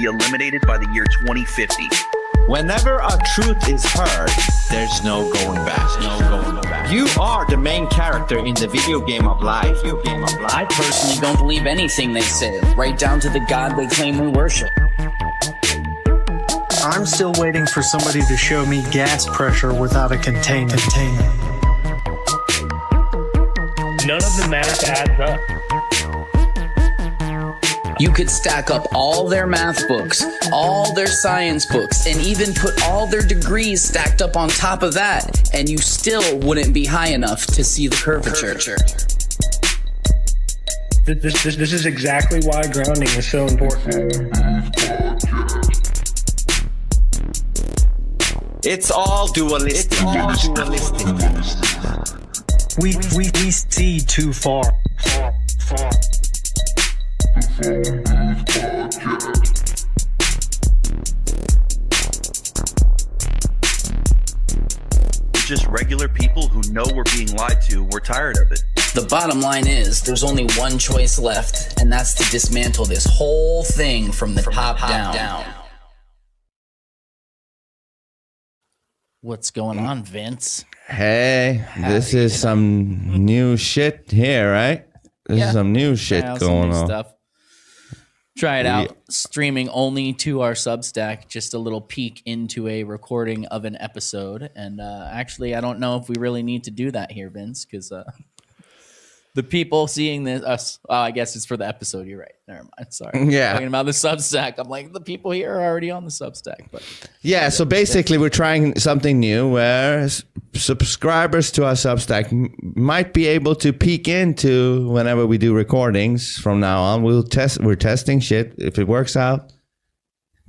eliminated by the year 2050. Whenever a truth is heard, there's no going back. You are the main character in the video game of life. I personally don't believe anything they say, right down to the God they claim we worship. I'm still waiting for somebody to show me gas pressure without a container. None of the math adds up. You could stack up all their math books, all their science books, and even put all their degrees stacked up on top of that, and you still wouldn't be high enough to see the curvature. This is exactly why grounding is so important. It's all dualistic. We see too far. Just regular people who know we're being lied to. We're tired of it. The bottom line is, there's only one choice left, and that's to dismantle this whole thing from the top down. What's going on, Vince? Hey, this is some new shit here, right? This is some new shit going on. Stuff. Try it out. Streaming only to our Substack. Just a little peek into a recording of an episode. And actually, I don't know if we really need to do that here, Vince, because the people seeing this, I guess it's for the episode. You're right. Never mind. Sorry. Yeah. Talking about the Substack. I'm like, the people here are already on the Substack. But yeah, so basically we're trying something new where subscribers to our Substack might be able to peek into whenever we do recordings from now on. We're testing shit. If it works out,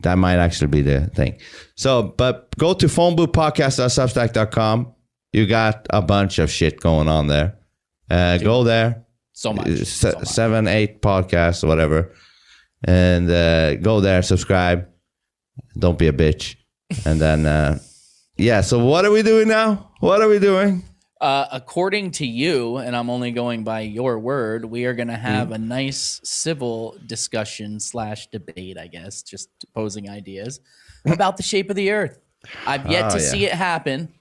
that might actually be the thing. So, but go to phoneboothpodcast.substack.com. You got a bunch of shit going on there. Go there. So much. 7, 8 podcasts or whatever. And go there, subscribe. Don't be a bitch. And then, so what are we doing now? What are we doing? According to you, and I'm only going by your word, we are going to have a nice civil discussion / debate, I guess, just posing ideas about the shape of the earth. I've yet to see it happen.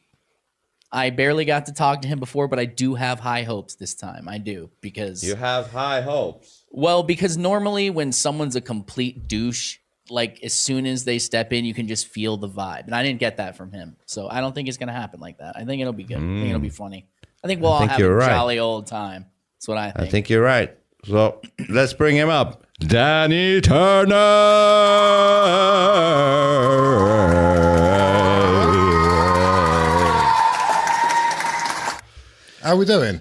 I barely got to talk to him before, but I do have high hopes this time. I do, because... You have high hopes? Well, because normally when someone's a complete douche, like as soon as they step in, you can just feel the vibe. And I didn't get that from him. So I don't think it's going to happen like that. I think it'll be good. I think ittle be funny. I think we'll all have a jolly old time. That's what I think. I think you're right. So let's bring him up. Danny Turner! How we doing?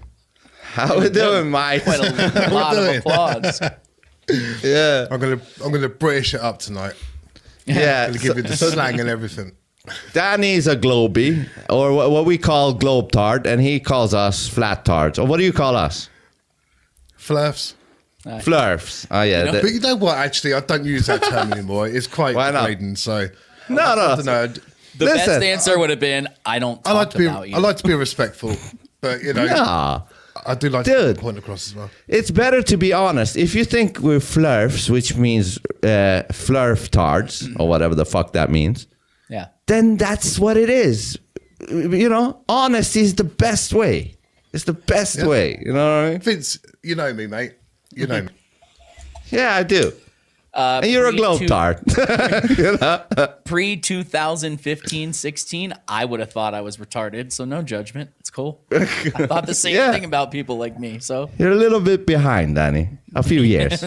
How we doing, Mike? Quite a lot of applause. Yeah. I'm gonna British it up tonight. Yeah. I'm gonna give you the slang and everything. Danny's a globie, or what we call globe tart, and he calls us flat tarts. Or what do you call us? Flurfs. Flurfs. Oh yeah. But you know what? Actually, I don't use that term anymore. It's quite degrading. So no. I don't know. The best answer would have been, I don't talk about you. I like to be respectful, but you know, I do like to put the point across as well. It's better to be honest. If you think we're flurfs, which means flurf tards, or whatever the fuck that means, then that's what it is. You know, honesty is the best way. It's the best way. You know what I mean? Vince, you know me, mate. You know me. Yeah, I do. And you're a globe-tart. You know? Pre-2015-16, I would have thought I was retarded, so no judgment. It's cool. I thought the same thing about people like me. So you're a little bit behind, Danny. A few years.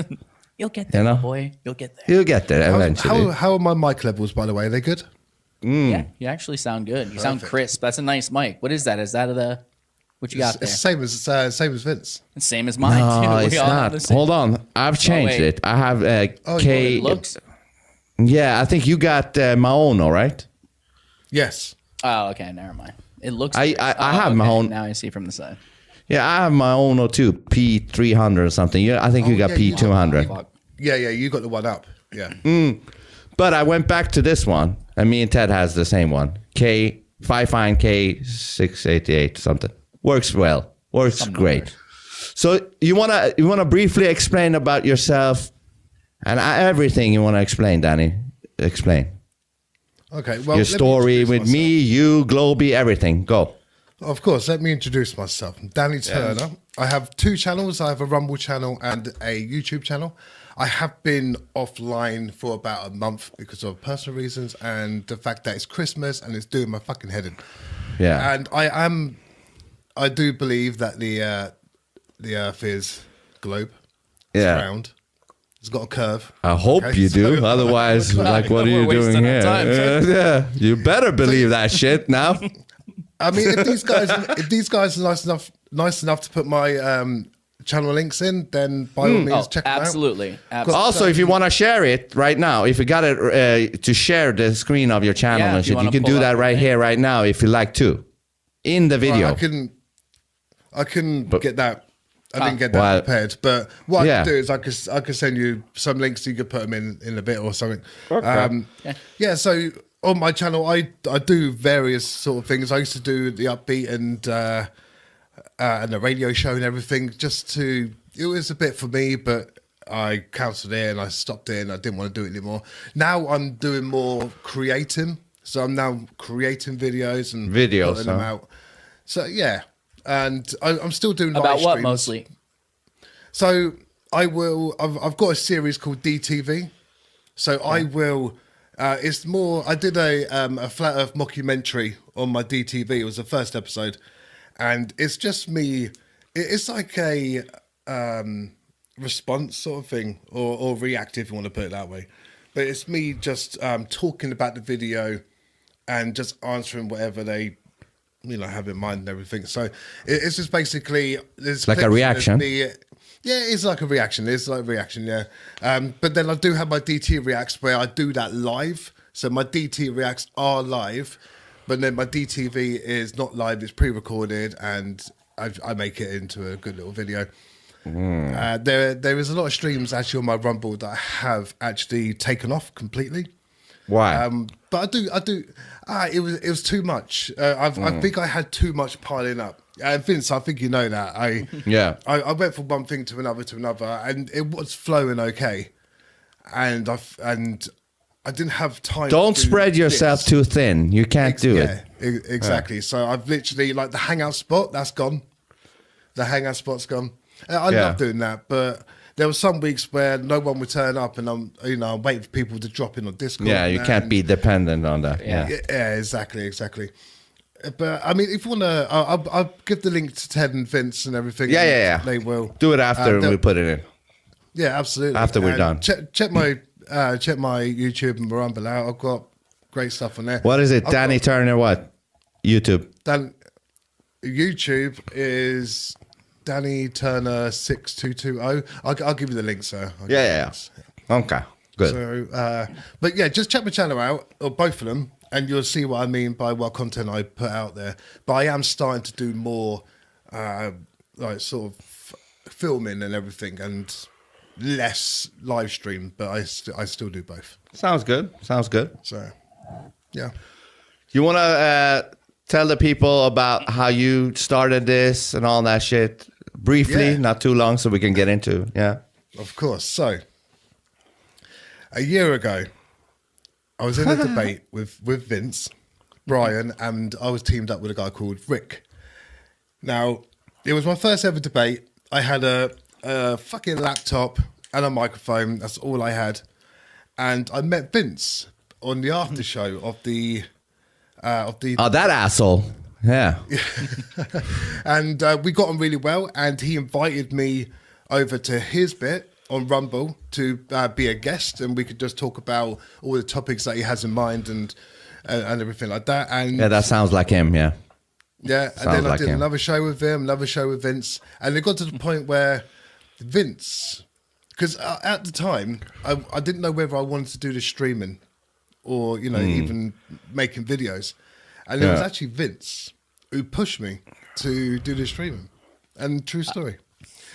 You'll get there, boy. You'll get there. You'll get there eventually. How are my mic levels, by the way? Are they good? Yeah, you actually sound good. You sound crisp. That's a nice mic. What is that? Is that what you got there? It's the same as Vince. It's same as mine, too. It's not. Hold on. I've changed it. I have K. It looks? Yeah, I think you got Maono, right? Yes. Oh, okay. Never mind. It looks. I have my own. Now I see from the side. Yeah, I have my own too. P300 or something. Yeah, I think you got P200. Yeah, you got the one up. Yeah. But I went back to this one, and me and Ted has the same one. Fifine K688 something. Works well. Works great. So you wanna briefly explain about yourself And everything you want to explain, Danny, explain. Okay, well, your story with myself. me, you, Globy, everything. Go. Of course, let me introduce myself. I'm Danny Turner. I have 2 channels. I have a Rumble channel and a YouTube channel. I have been offline for about a month because of personal reasons and the fact that it's Christmas and it's doing my fucking head in. Yeah. And I do believe that the Earth is globe. It's round. It's got a curve. I hope you do. Otherwise, like, what are you We're doing wasting our here? time. Yeah, you better believe that shit now. I mean, if these guys are nice enough to put my channel links in, then by all means check them out. Absolutely. Also, if you want to share it right now, if you got it to share the screen of your channel Yeah, and if you shit, you wanna can pull do up that your right thing. here, right now, if you like to, in the video. Right, I can get that. I didn't get that Well, prepared, but what yeah. I can do is I could send you some links. You could put them in a bit or something. Yeah. So on my channel, I do various sort of things. I used to do the Upbeat and the radio show and everything. It was a bit for me, but I cancelled it and I stopped it and I didn't want to do it anymore. Now I'm doing more creating. So I'm now creating videos and putting them out. So yeah. And I'm still doing live About what streams. mostly? So I've got a series called DTV. So I will. It's more. I did a Flat Earth mockumentary on my DTV. It was the first episode, and it's just me. It's like a response sort of thing, or reactive, if you want to put it that way. But it's me just talking about the video and just answering whatever they have in mind and everything. So it's just basically like a reaction. Yeah, it's like a reaction. It's like a reaction, yeah. But then I do have my DT Reacts where I do that live. So my DT Reacts are live, but then my DTV is not live. It's pre-recorded, and I make it into a good little video. There is a lot of streams actually on my Rumble that I have actually taken off completely. Why? But I do. It was too much. I think I had too much piling up. Vince, I think you know that. I went from one thing to another, and it was flowing okay. And I didn't have time. Don't to do spread yourself too thin. You can't do it. Exactly. Yeah. So I've literally, like, the hangout spot, that's gone. The hangout spot's gone. I love doing that, but there were some weeks where no one would turn up, and I'm waiting for people to drop in on Discord. Yeah, you can't be dependent on that. Yeah, exactly. But I mean, if you want to, I'll give the link to Ted and Vince and everything. Yeah. They will do it after we put it in. Yeah, absolutely. After we're done, check my YouTube and Rumble out. I've got great stuff on there. What is it, Danny Turner? What YouTube? YouTube is Danny Turner 6220. I'll give you the link, sir. Yeah. Okay, good. So, but yeah, just check my channel out, or both of them, and you'll see what I mean by what content I put out there. But I am starting to do more, like, sort of filming and everything, and less live stream. But I still do both. Sounds good. So, yeah. You want to tell the people about how you started this and all that shit briefly, not too long, so we can get into Of course. So, a year ago, I was in a debate with Vince, Brian, and I was teamed up with a guy called Rick. Now, it was my first ever debate. I had a fucking laptop and a microphone. That's all I had. And I met Vince on the after show of the that asshole. Yeah. And we got on really well, and he invited me over to his bit on Rumble to be a guest, and we could just talk about all the topics that he has in mind and everything like that. And Yeah, that sounds like him, yeah. yeah, and then I did another show with him, another show with Vince, and it got to the point where Vince, because at the time I didn't know whether I wanted to do the streaming or even making videos, and it was actually Vince who pushed me to do the streaming. And true story.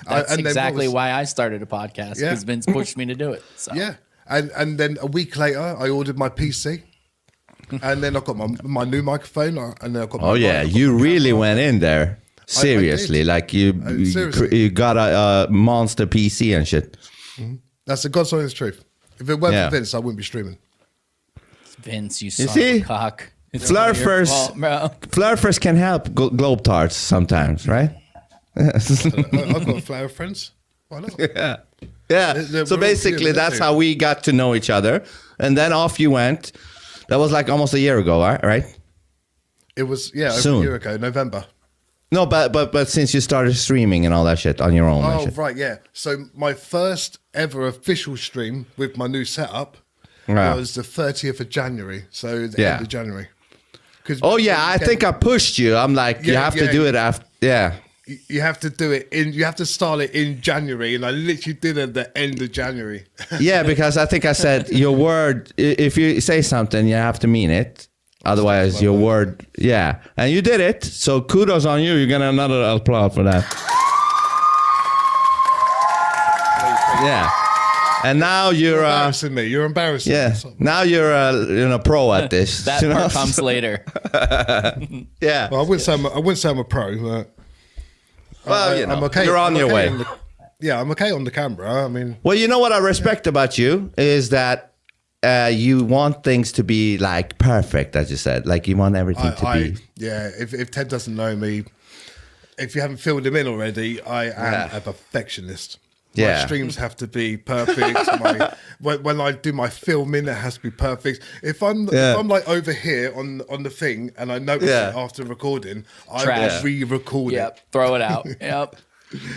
That's exactly why I started a podcast, because Vince pushed me to do it. So. Yeah, and then a week later I ordered my PC. And then I got my new microphone, and then I got my you really went in there seriously, like you got a monster PC and shit. Mm-hmm. That's the God's honest truth. If it weren't Yeah. for Vince, I wouldn't be streaming. Vince, you son see? of a cock. It's Fleur not your first- fault, bro. Flurfers can help globetards sometimes, right? I've got flower friends. Why not? Yeah. They're So real basically, cute, that's aren't how we got to know each other, and then off you went. That was like almost a year ago, right? It was over Soon. a year ago, November. No, but since you started streaming and all that shit on your own. and Oh, shit. right, yeah. So my first ever official stream with my new setup Wow. was the 30th of January. So the Yeah. end of January. 'Cause Oh yeah, I think I pushed you. I'm like, you Yeah, have to yeah. do it after. Yeah. you have to do it you have to start it in January, and I literally did it at the end of January. Yeah, because I think I said your word. If you say something, you have to mean it. Otherwise, your word. Yeah, and you did it. So kudos on you. You're gonna another applaud for that. Yeah, and now you're. You're embarrassing me. You're embarrassing Yeah, me. now you're a pro at this. That you know? part comes later. Yeah. Well, I wouldn't say I'm a pro, but Well, you know, I'm okay. you're on I'm your okay way. yeah, I'm okay on the camera. I mean, Well, you know what I respect about you is that you want things to be like perfect, as you said. Like you want everything to be. yeah. If Ted doesn't know me, if you haven't filled him in already, I am a perfectionist. My Yeah. streams have to be perfect. When I do my filming, it has to be perfect. If I'm like over here on the thing and I notice it after recording, I Trash. will re-record Yep. it. Throw it out. Yep.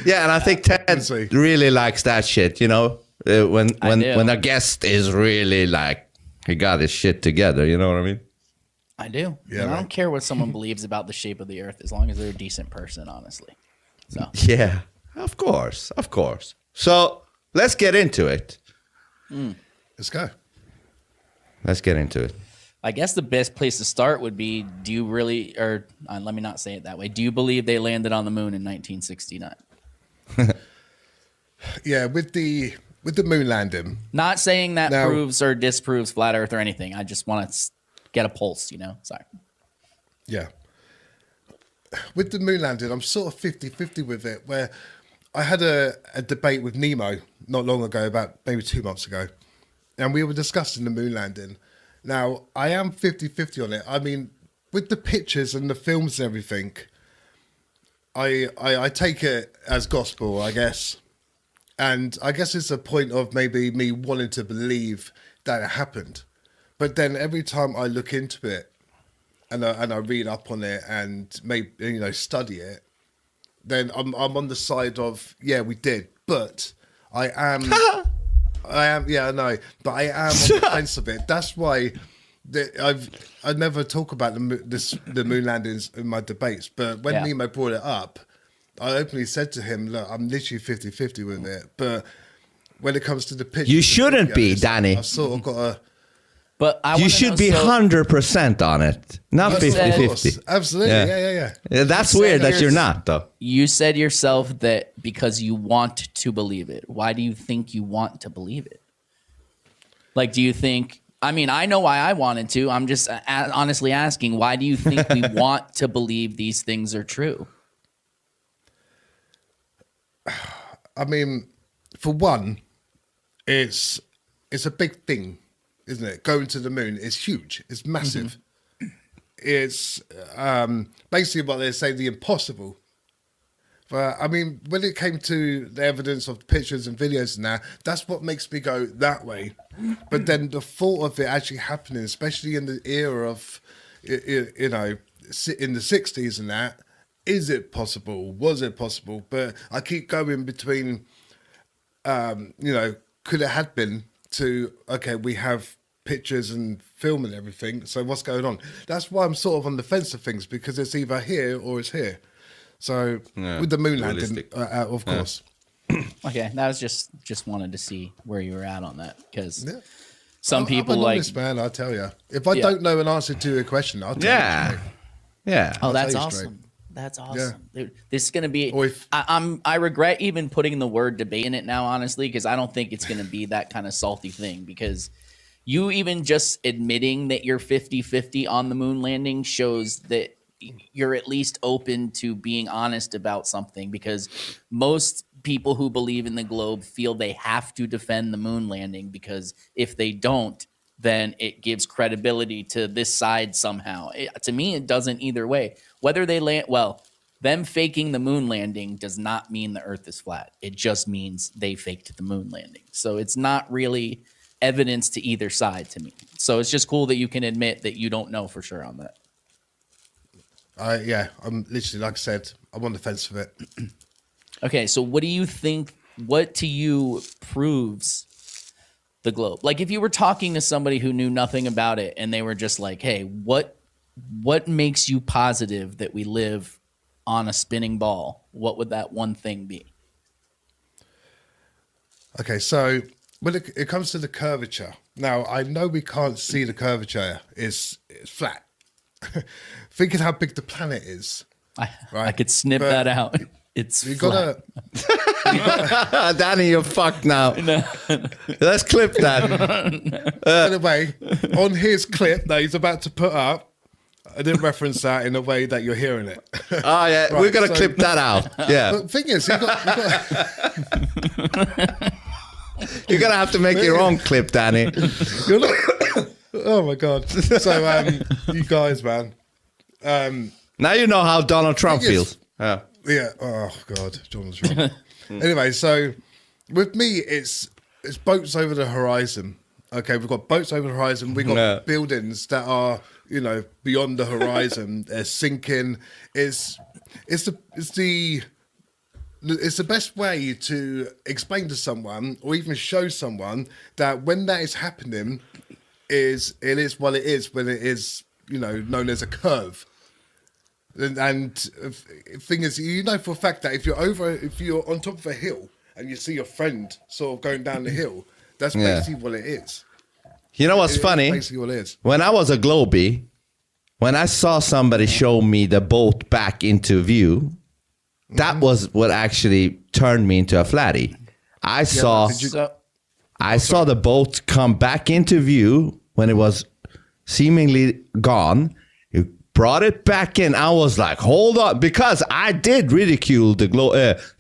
Yeah, and I think Ted See. really likes that shit. You know, when do. when a guest is really like he got his shit together. You know what I mean? I do. Yeah, And I right. don't care what someone believes about the shape of the earth as long as they're a decent person, honestly. So Yeah, of course, of course. So let's get into it. Let's go. Let's get into it. I guess the best place to start would be, do you really, or let me not say it that way. Do you believe they landed on the moon in 1969? Yeah, with the moon landing. Not saying that Now- proves or disproves flat earth or anything. I just want to get a pulse, Sorry. Yeah. With the moon landing, I'm sort of 50-50 with it, where I had a debate with Nemo not long ago, about maybe 2 months ago, and we were discussing the moon landing. Now, I am 50-50 on it. I mean, with the pictures and the films and everything, I take it as gospel, I guess. And I guess it's a point of maybe me wanting to believe that it happened. But then every time I look into it, and I read up on it and maybe study it, then I'm on the side of we did, but I am I know, but I am on the fence of it. That's why I never talk about the moon landings in my debates, but when Nemo brought it up, I openly said to him, look, I'm literally 50-50 with it, but when it comes to the pictures, You shouldn't be, Danny. I've sort of got to. But I You wanna should know, be so 100% on it, not You said- 50-50. Absolutely, yeah. Yeah, that's You said weird that there's- you're not, though. You said yourself that because you want to believe it. Why do you think you want to believe it? Like, do you think? I mean, I know why I wanted to. I'm just honestly asking, why do you think we want to believe these things are true? I mean, for one, it's a big thing, isn't it? Going to the moon is huge. It's massive. It's basically what they say, the impossible. But I mean, when it came to the evidence of pictures and videos and that's what makes me go that way. But then the thought of it actually happening, especially in the era of, in the 60s and that, is it possible? Was it possible? But I keep going between, could it have been to, okay, we have pictures and film and everything, so what's going on? That's why I'm sort of on the fence of things, because it's either here or it's here. So with the moon landing, realistic. of course. Okay, that was just wanted to see where you were at on that, because some I'm people an like, honest man, I tell you. If I don't know an answer to a question, I'll tell you. Yeah. Yeah. oh, that's tell you straight. awesome. That's awesome. Dude, this is gonna be. Or if- I regret even putting the word debate in it now, honestly, because I don't think it's gonna be that kind of salty thing. Because you even just admitting that you're 50-50 on the moon landing shows that you're at least open to being honest about something, because most people who believe in the globe feel they have to defend the moon landing, because if they don't, then it gives credibility to this side somehow. To me, it doesn't either way. Whether they land, well, them faking the moon landing does not mean the Earth is flat. It just means they faked the moon landing. So it's not really evidence to either side to me. So it's just cool that you can admit that you don't know for sure on that. Yeah, I'm literally, like I said, I'm on the fence with it. Okay, so what do you think, what to you proves the globe? Like if you were talking to somebody who knew nothing about it and they were just like, hey, what makes you positive that we live on a spinning ball? What would that one thing be? Okay, so when it comes to the curvature, now I know we can't see the curvature, it's flat. Thinking how big the planet is. I could snip that out. It's you flat. gotta Danny, you're fucked now. Let's clip that. anyway, on his clip that he's about to put up, I didn't reference that in a way that you're hearing it. Oh yeah, Right, we're gonna so- clip that out. Yeah, But the thing is, you're gonna have to make your own clip, Danny. you're not, oh my god. So you guys, man. Now you know how Donald Trump Thing is- feels. Yeah. Yeah. Oh God, Jonathan's wrong. Anyway, so with me, it's boats over the horizon. Okay, we've got boats over the horizon. We've got Yeah. buildings that are, beyond the horizon. They're sinking. It's the best way to explain to someone or even show someone that when that is happening, it is what it is when it is, known as a curve. And thing is, for a fact that if you're on top of a hill and you see your friend sort of going down the hill, that's basically what it is. You know what's funny? It's basically what it is. When I was a Globie, when I saw somebody show me the boat back into view, that was what actually turned me into a flatty. I saw the boat come back into view when it was seemingly gone. You brought it back in. I was like, hold on, because I did ridicule the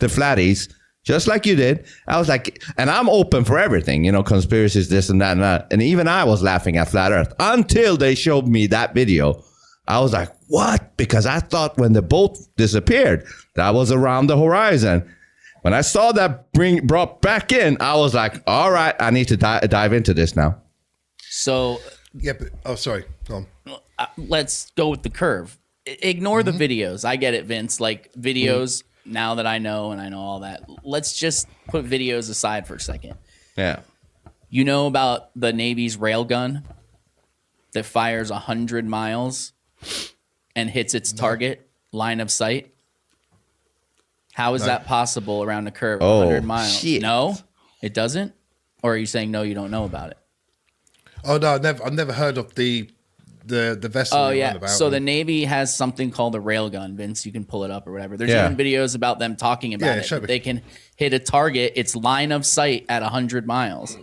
flatties, just like you did. I was like, and I'm open for everything, conspiracies, this and that and that. And even I was laughing at Flat Earth until they showed me that video. I was like, what? Because I thought when the boat disappeared, that was around the horizon. When I saw that brought back in, I was like, all right, I need to dive into this now. So Yeah, but sorry, go on. let's go with the curve. Ignore the videos. I get it, Vince. Like videos, now that I know and I know all that, let's just put videos aside for a second. Yeah. You know about the Navy's railgun that fires 100 miles and hits its target line of sight? How is that possible around a curve of 100 miles? Shit. No, it doesn't? Or are you saying no, you don't know about it? Oh no, I've never heard of the vessel. Oh you're yeah. on about. So the Navy has something called a railgun. Vince, you can pull it up or whatever. There's Yeah. even videos about them talking about show it. me. They can hit a target, its line of sight at 100 miles.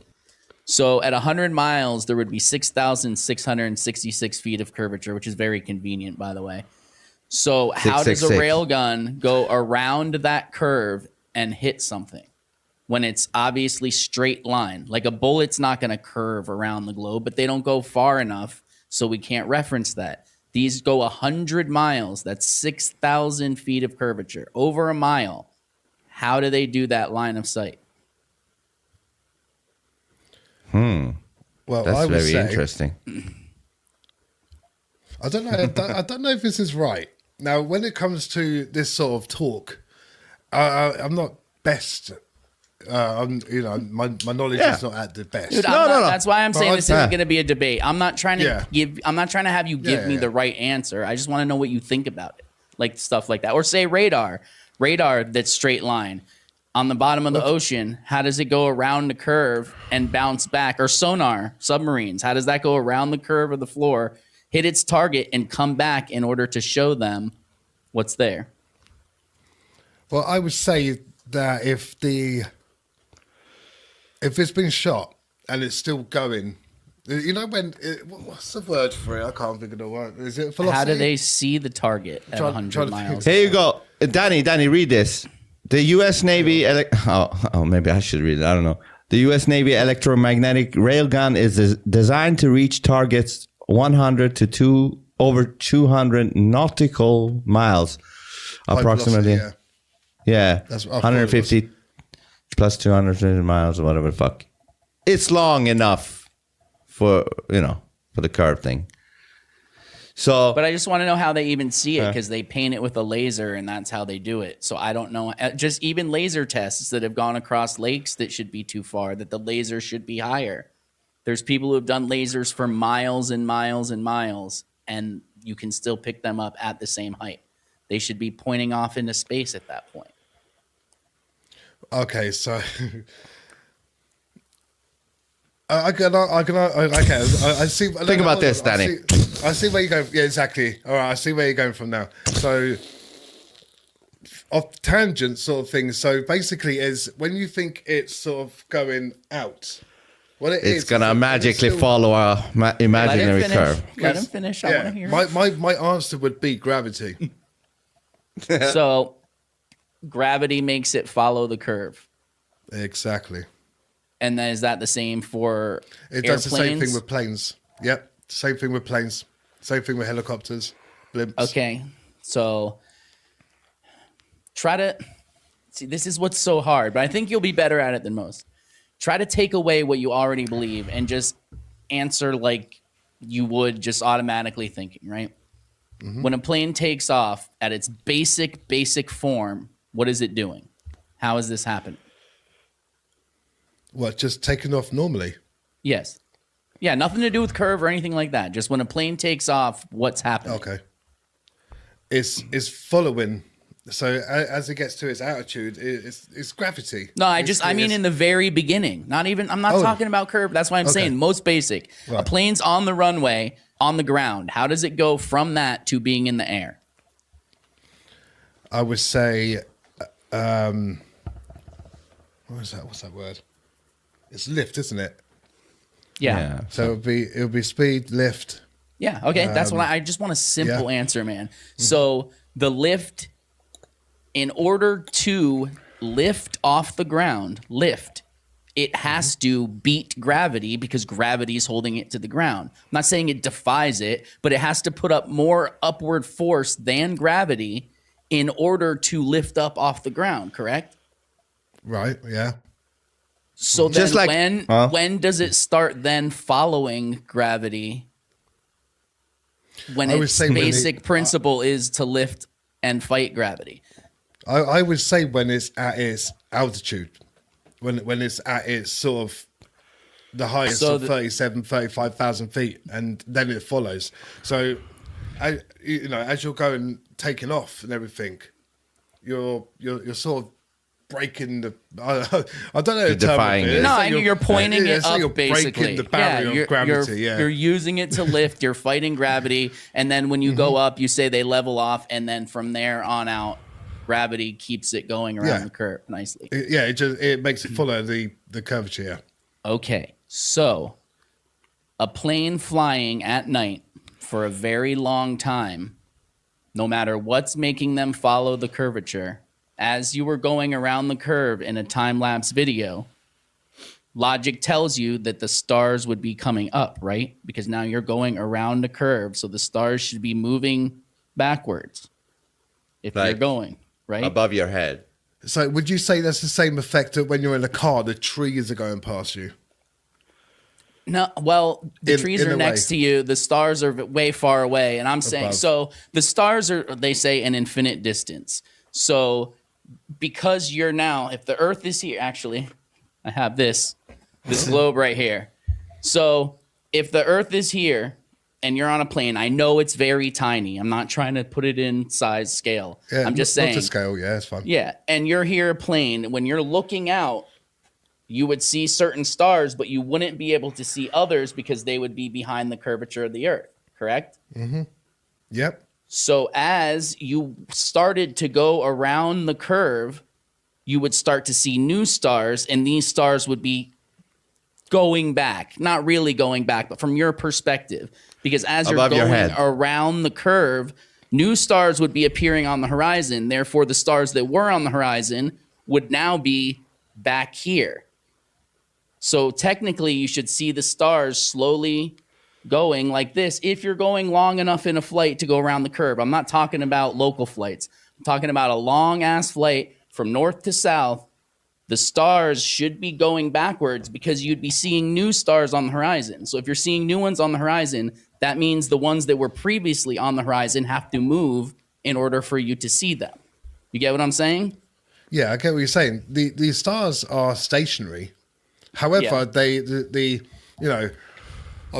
So at 100 miles, there would be 6,666 feet of curvature, which is very convenient, by the way. So how does a 666. railgun go around that curve and hit something when it's obviously straight line? Like a bullet's not going to curve around the globe, but they don't go far enough, so we can't reference that. These go 100 miles. That's 6,000 feet of curvature, over a mile. How do they do that line of sight? well, That's I would very say, interesting. I don't know. I don't know if this is right. Now, when it comes to this sort of talk, I'm not best. My knowledge Yeah. is not at the best. Dude, No. That's why I'm saying Well, this yeah. isn't going to be a debate. I'm not trying to I'm not trying to have you give me yeah. the right answer. I just want to know what you think about it, like stuff like that. Or say radar that's straight line on the bottom of the ocean. How does it go around the curve and bounce back? Or sonar submarines, how does that go around the curve of the floor, hit its target, and come back in order to show them what's there? Well, I would say that if it's been shot and it's still going, You know what's the word for it? I can't think of the word. Is it velocity? How do they see the target at 100 miles? Here you go. Danny, read this. The U.S. Navy... maybe I should read it. I don't know. The U.S. Navy electromagnetic railgun is designed to reach targets 100 to over 200 nautical miles, approximately. Velocity, yeah, That's 150 plus 200 miles or whatever the fuck. It's long enough for the curve thing. So, But I just want to know how they even see it, because they paint it with a laser and that's how they do it. So I don't know. Just even laser tests that have gone across lakes that should be too far, that the laser should be higher. There's people who have done lasers for miles and miles and miles, and you can still pick them up at the same height. They should be pointing off into space at that point. Okay, so I see. Think about this, Danny. I see where you're going. Yeah, exactly. All right, I see where you're going from now. So, off tangent sort of thing. So basically, is when you think it's sort of going out, what it's gonna magically follow our imaginary curve. Let him finish. I want to hear. My answer would be gravity. So, gravity makes it follow the curve. Exactly. And then is that the same for It airplanes? does the same thing with planes. Yep. Same thing with planes. Same thing with helicopters, blimps. Okay. So try to see, this is what's so hard, but I think you'll be better at it than most. Try to take away what you already believe and just answer like you would just automatically thinking, right? Mm-hmm. When a plane takes off at its basic form, what is it doing? How is this happening? What, just taking off normally? Yes. Yeah, nothing to do with curve or anything like that. Just when a plane takes off, what's happening? Okay. It's following. So as it gets to its altitude, it's gravity. No, I mean in the very beginning. I'm not talking about curve. That's why I'm saying most basic. Right. A plane's on the runway, on the ground. How does it go from that to being in the air? I would say, what is that? What's that word? It's lift, isn't it? Yeah. So it'll be speed, lift. Yeah. Okay. That's what I just want a simple answer, man. Mm-hmm. So the lift, in order to lift off the ground, it has to beat gravity because gravity is holding it to the ground. I'm not saying it defies it, but it has to put up more upward force than gravity in order to lift up off the ground. Correct? Right. Yeah. So then just like, when does it start then following gravity? When its basic principle is to lift and fight gravity. I would say when it's at its altitude, when it's at its sort of the highest of 35,000 feet, and then it follows. So, as you're going, taking off and everything, you're sort of breaking the. I don't know. Defying it. No, you're pointing it up. You're basically, breaking the barrier of gravity. You're using it to lift. You're fighting gravity, and then when you go up, you say they level off, and then from there on out, gravity keeps it going around the curve nicely. It makes it follow the curvature. Yeah. Okay, so a plane flying at night for a very long time, no matter what's making them follow the curvature. As you were going around the curve in a time-lapse video, logic tells you that the stars would be coming up, right? Because now you're going around the curve, so the stars should be moving backwards if you're going, right? Above your head. So would you say that's the same effect that when you're in a car, the trees are going past you? No, well, the trees are next to you. The stars are way far away. And I'm saying, so the stars are, they say, an infinite distance. So because you're now, if the Earth is here, actually, I have this globe right here. So if the Earth is here and you're on a plane, I know it's very tiny. I'm not trying to put it in size scale. Yeah, I'm just saying. Not to scale, yeah, it's fine. Yeah, and you're here a plane. When you're looking out, you would see certain stars, but you wouldn't be able to see others because they would be behind the curvature of the Earth, correct? Mm-hmm. Yep. So as you started to go around the curve, you would start to see new stars, and these stars would be going back, not really going back, but from your perspective, because as you're Above your going head. around the curve, new stars would be appearing on the horizon. Therefore, the stars that were on the horizon would now be back here. So technically, you should see the stars slowly going like this if you're going long enough in a flight to go around the curve. I'm not talking about local flights. I'm talking about a long-ass flight from north to south. The stars should be going backwards because you'd be seeing new stars on the horizon. So if you're seeing new ones on the horizon, that means the ones that were previously on the horizon have to move in order for you to see them. You get what I'm saying? Yeah, I get what you're saying. The stars are stationary. However, I'll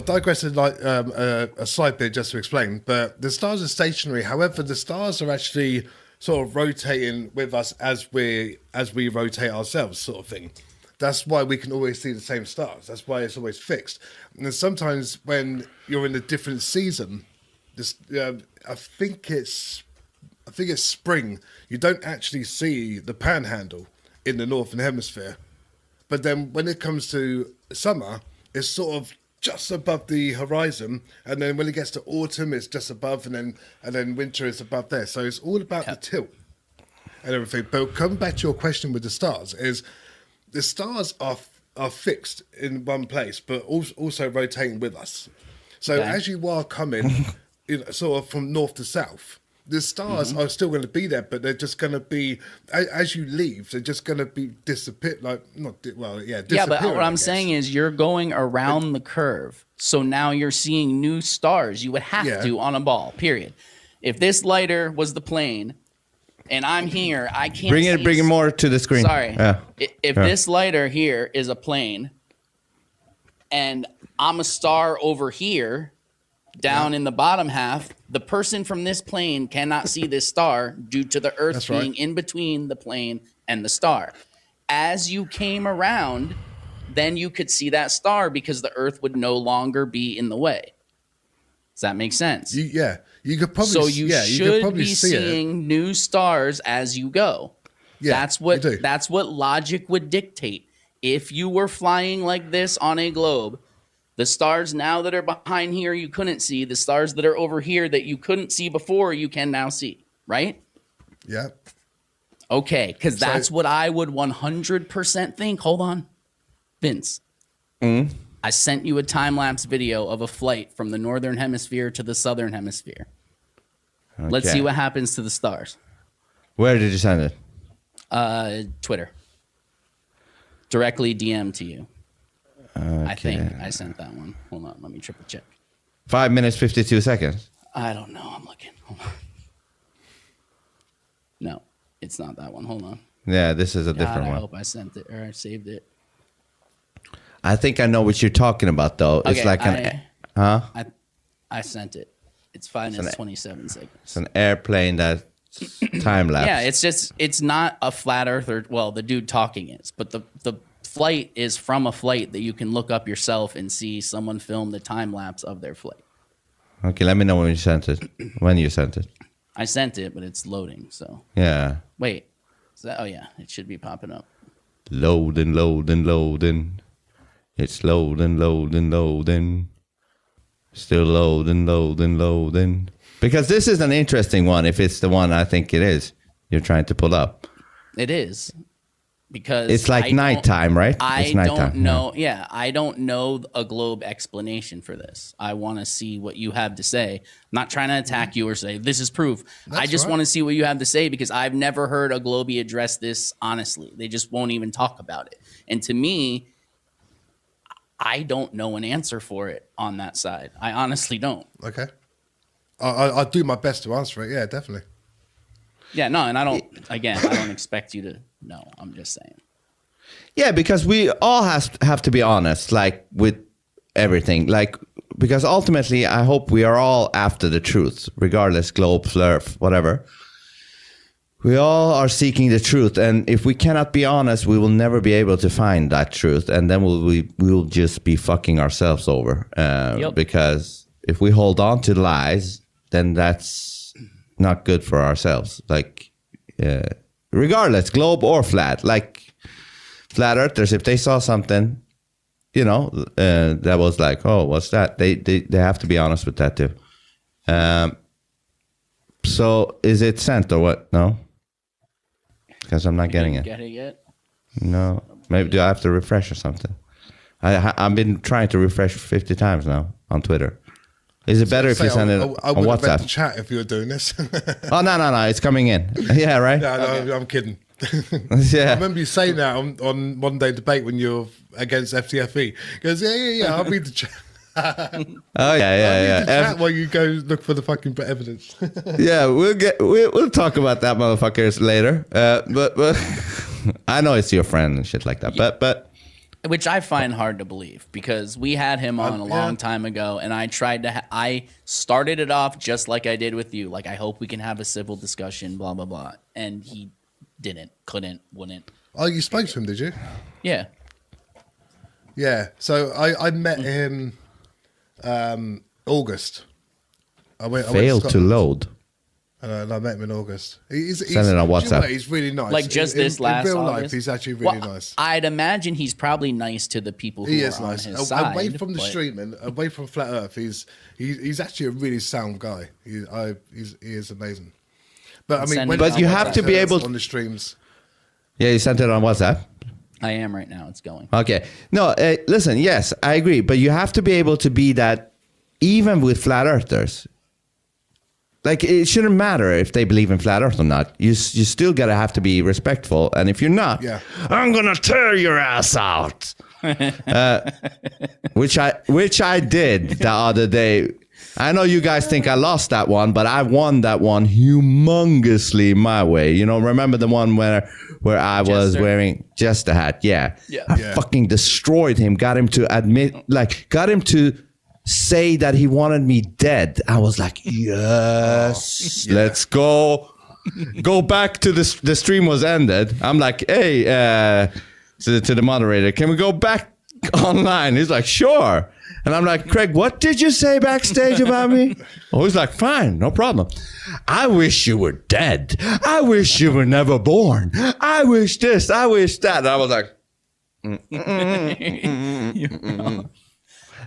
digress like a slight bit just to explain. But the stars are stationary. However, the stars are actually sort of rotating with us as we rotate ourselves, sort of thing. That's why we can always see the same stars. That's why it's always fixed. And then sometimes when you're in a different season, this I think it's spring. You don't actually see the panhandle in the northern hemisphere, but then when it comes to summer, it's sort of just above the horizon, and then when it gets to autumn, it's just above, and then winter is above there. So it's all about the tilt and everything. But coming back to your question with the stars, is the stars are fixed in one place, but also rotating with us. So as you are coming, sort of from north to south, the stars are still going to be there, but they're just going to be, as you leave, they're just going to be disappear. Yeah, but what I'm saying is you're going around the curve. So now you're seeing new stars. You would have to on a ball, period. If this lighter was the plane and I'm here, I can't bring it more to the screen. Sorry. Yeah. If this lighter here is a plane and I'm a star over here, down in the bottom half, the person from this plane cannot see this star due to the Earth being in between the plane and the star. As you came around, then you could see that star because the Earth would no longer be in the way. Does that make sense? You could probably. So you should be seeing new stars as you go. Yeah, that's what logic would dictate. If you were flying like this on a globe, the stars now that are behind here you couldn't see. The stars that are over here that you couldn't see before you can now see, right? Yeah. Okay, because that's what I would 100% think. Hold on. Vince. I sent you a time-lapse video of a flight from the northern hemisphere to the southern hemisphere. Okay. Let's see what happens to the stars. Where did you send it? Twitter. Directly DM to you. Okay. I think I sent that one. Hold on, let me triple check. 5 minutes, 52 seconds. I don't know. I'm looking. Hold on. No, it's not that one. Hold on. Yeah, this is a different one. I hope I sent it or I saved it. I think I know what you're talking about, though. Okay, it's like I sent it. It's 5 minutes, 27 seconds. It's an airplane that's time lapse. Yeah, it's not a flat earther. Well, the dude talking is, but the flight is from a flight that you can look up yourself and see someone film the time lapse of their flight. Okay, let me know when you sent it. When you sent it. I sent it, but it's loading. So yeah. Wait. Oh yeah, it should be popping up. Loading. It's loading. Still loading. Because this is an interesting one. If it's the one I think it is, you're trying to pull up. It is. Because it's like nighttime, right? I don't know. Yeah, I don't know a globe explanation for this. I want to see what you have to say. I'm not trying to attack you or say this is proof. I just want to see what you have to say because I've never heard a Globie address this honestly. They just won't even talk about it. And to me, I don't know an answer for it on that side. I honestly don't. Okay. I'll do my best to answer it. Yeah, definitely. Yeah, no, and I don't expect you to know. I'm just saying. Yeah, because we all have to be honest, like with everything. Like, because ultimately, I hope we are all after the truth, regardless, globe, slurf, whatever. We all are seeking the truth, and if we cannot be honest, we will never be able to find that truth, and then we'll just be fucking ourselves over. Because if we hold on to lies, then that's not good for ourselves. Like, regardless, globe or flat. Like, flat earthers, if they saw something, that was like, oh, what's that? They have to be honest with that too. So is it sent or what? No, because I'm not getting it. Get it yet? No, maybe do I have to refresh or something? I've been trying to refresh 50 times now on Twitter. Is it better if you send it I on would have read WhatsApp? the chat if you were doing this. Oh no, it's coming in. Yeah, right. No, I'm kidding. Yeah. I remember you saying that on One Day Debate when you're against FTFE. He goes, yeah, I'll read the chat. Oh yeah. Read the chat while you go look for the fucking evidence. Yeah, we'll talk about that motherfuckers later. But I know it's your friend and shit like that. But Which I find hard to believe because we had him on a long time ago, and I tried to. I started it off just like I did with you. Like, I hope we can have a civil discussion, blah blah blah, and he didn't, couldn't, wouldn't. Oh, you spoke to him, did you? Yeah. Yeah. So I met him August. I went failed to Scotland. load. And I met him in August. He's Send it on WhatsApp. you know what, he's really nice. Like just this last in real August? life, he's actually really Well, nice. I'd imagine he's probably nice to the people who He are is on nice. his side. Away from the but- streaming, away from Flat Earth, he's actually a really sound guy. He is amazing. But I mean, Send when it But on you have WhatsApp. to be able on the streams. Yeah, you sent it on WhatsApp. I am right now. It's going. Okay. No, listen, yes, I agree. But you have to be able to be that even with flat earthers. Like, it shouldn't matter if they believe in flat earth or not. You still got to have to be respectful. And if you're not, I'm going to tear your ass out. Which I did the other day. I know you guys think I lost that one, but I won that one humongously my way. You know, remember the one where I was wearing just a hat? Yeah. I fucking destroyed him, got him to say that he wanted me dead. I was like, yes, let's go. Go back to the stream was ended. I'm like, hey, to the moderator, can we go back online? He's like, sure. And I'm like, Craig, what did you say backstage about me? Oh, he's like, fine, no problem. I wish you were dead. I wish you were never born. I wish this, I wish that. And I was like,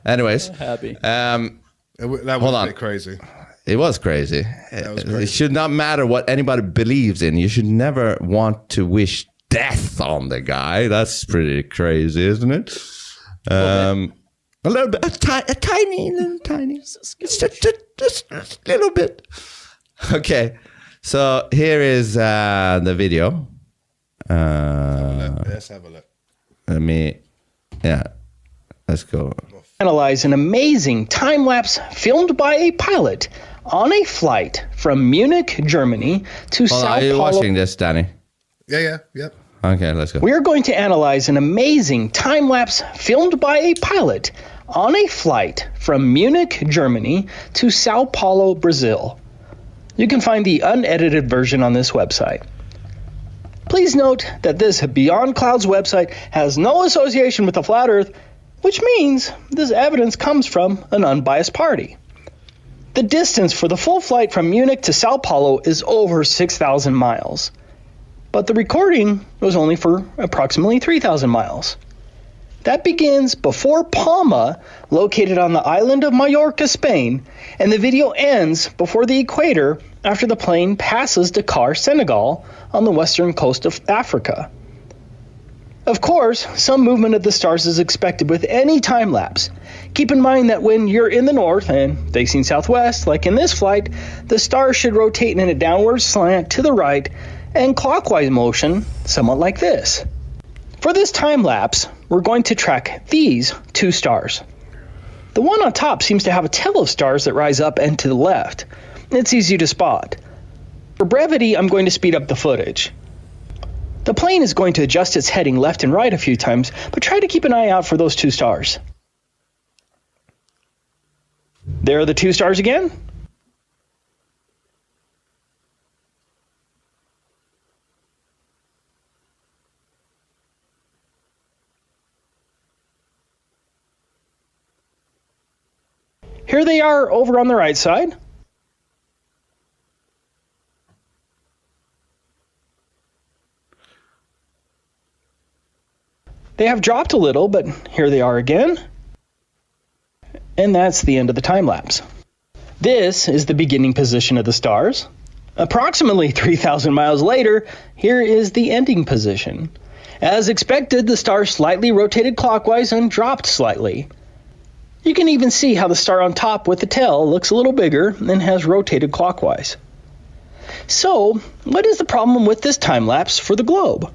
anyways, Happy. That was a bit crazy. It was crazy. Was crazy. It should not matter what anybody believes in. You should never want to wish death on the guy. That's pretty crazy, isn't it? A little bit, a tiny, just a little bit. Okay, so here is the video. Let's have a look. Let's go. Analyze an amazing time-lapse filmed by a pilot on a flight from Munich, Germany to Sao Are you Paulo. watching this, Danny? Yeah. Okay, let's go. We are going to analyze an amazing time-lapse filmed by a pilot on a flight from Munich, Germany to Sao Paulo, Brazil. You can find the unedited version on this website. Please note that this Beyond Clouds website has no association with the Flat Earth, which means this evidence comes from an unbiased party. The distance for the full flight from Munich to Sao Paulo is over 6,000 miles, but the recording was only for approximately 3,000 miles. That begins before Palma, located on the island of Mallorca, Spain, and the video ends before the equator after the plane passes Dakar, Senegal, on the western coast of Africa. Of course, some movement of the stars is expected with any time lapse. Keep in mind that when you're in the north and facing southwest, like in this flight, the stars should rotate in a downward slant to the right and clockwise motion, somewhat like this. For this time lapse, we're going to track these two stars. The one on top seems to have a tail of stars that rise up and to the left. It's easy to spot. For brevity, I'm going to speed up the footage. The plane is going to adjust its heading left and right a few times, but try to keep an eye out for those two stars. There are the two stars again. Here they are over on the right side. They have dropped a little, but here they are again. And that's the end of the time lapse. This is the beginning position of the stars. Approximately 3,000 miles later, here is the ending position. As expected, the star slightly rotated clockwise and dropped slightly. You can even see how the star on top with the tail looks a little bigger and has rotated clockwise. So, what is the problem with this time lapse for the globe?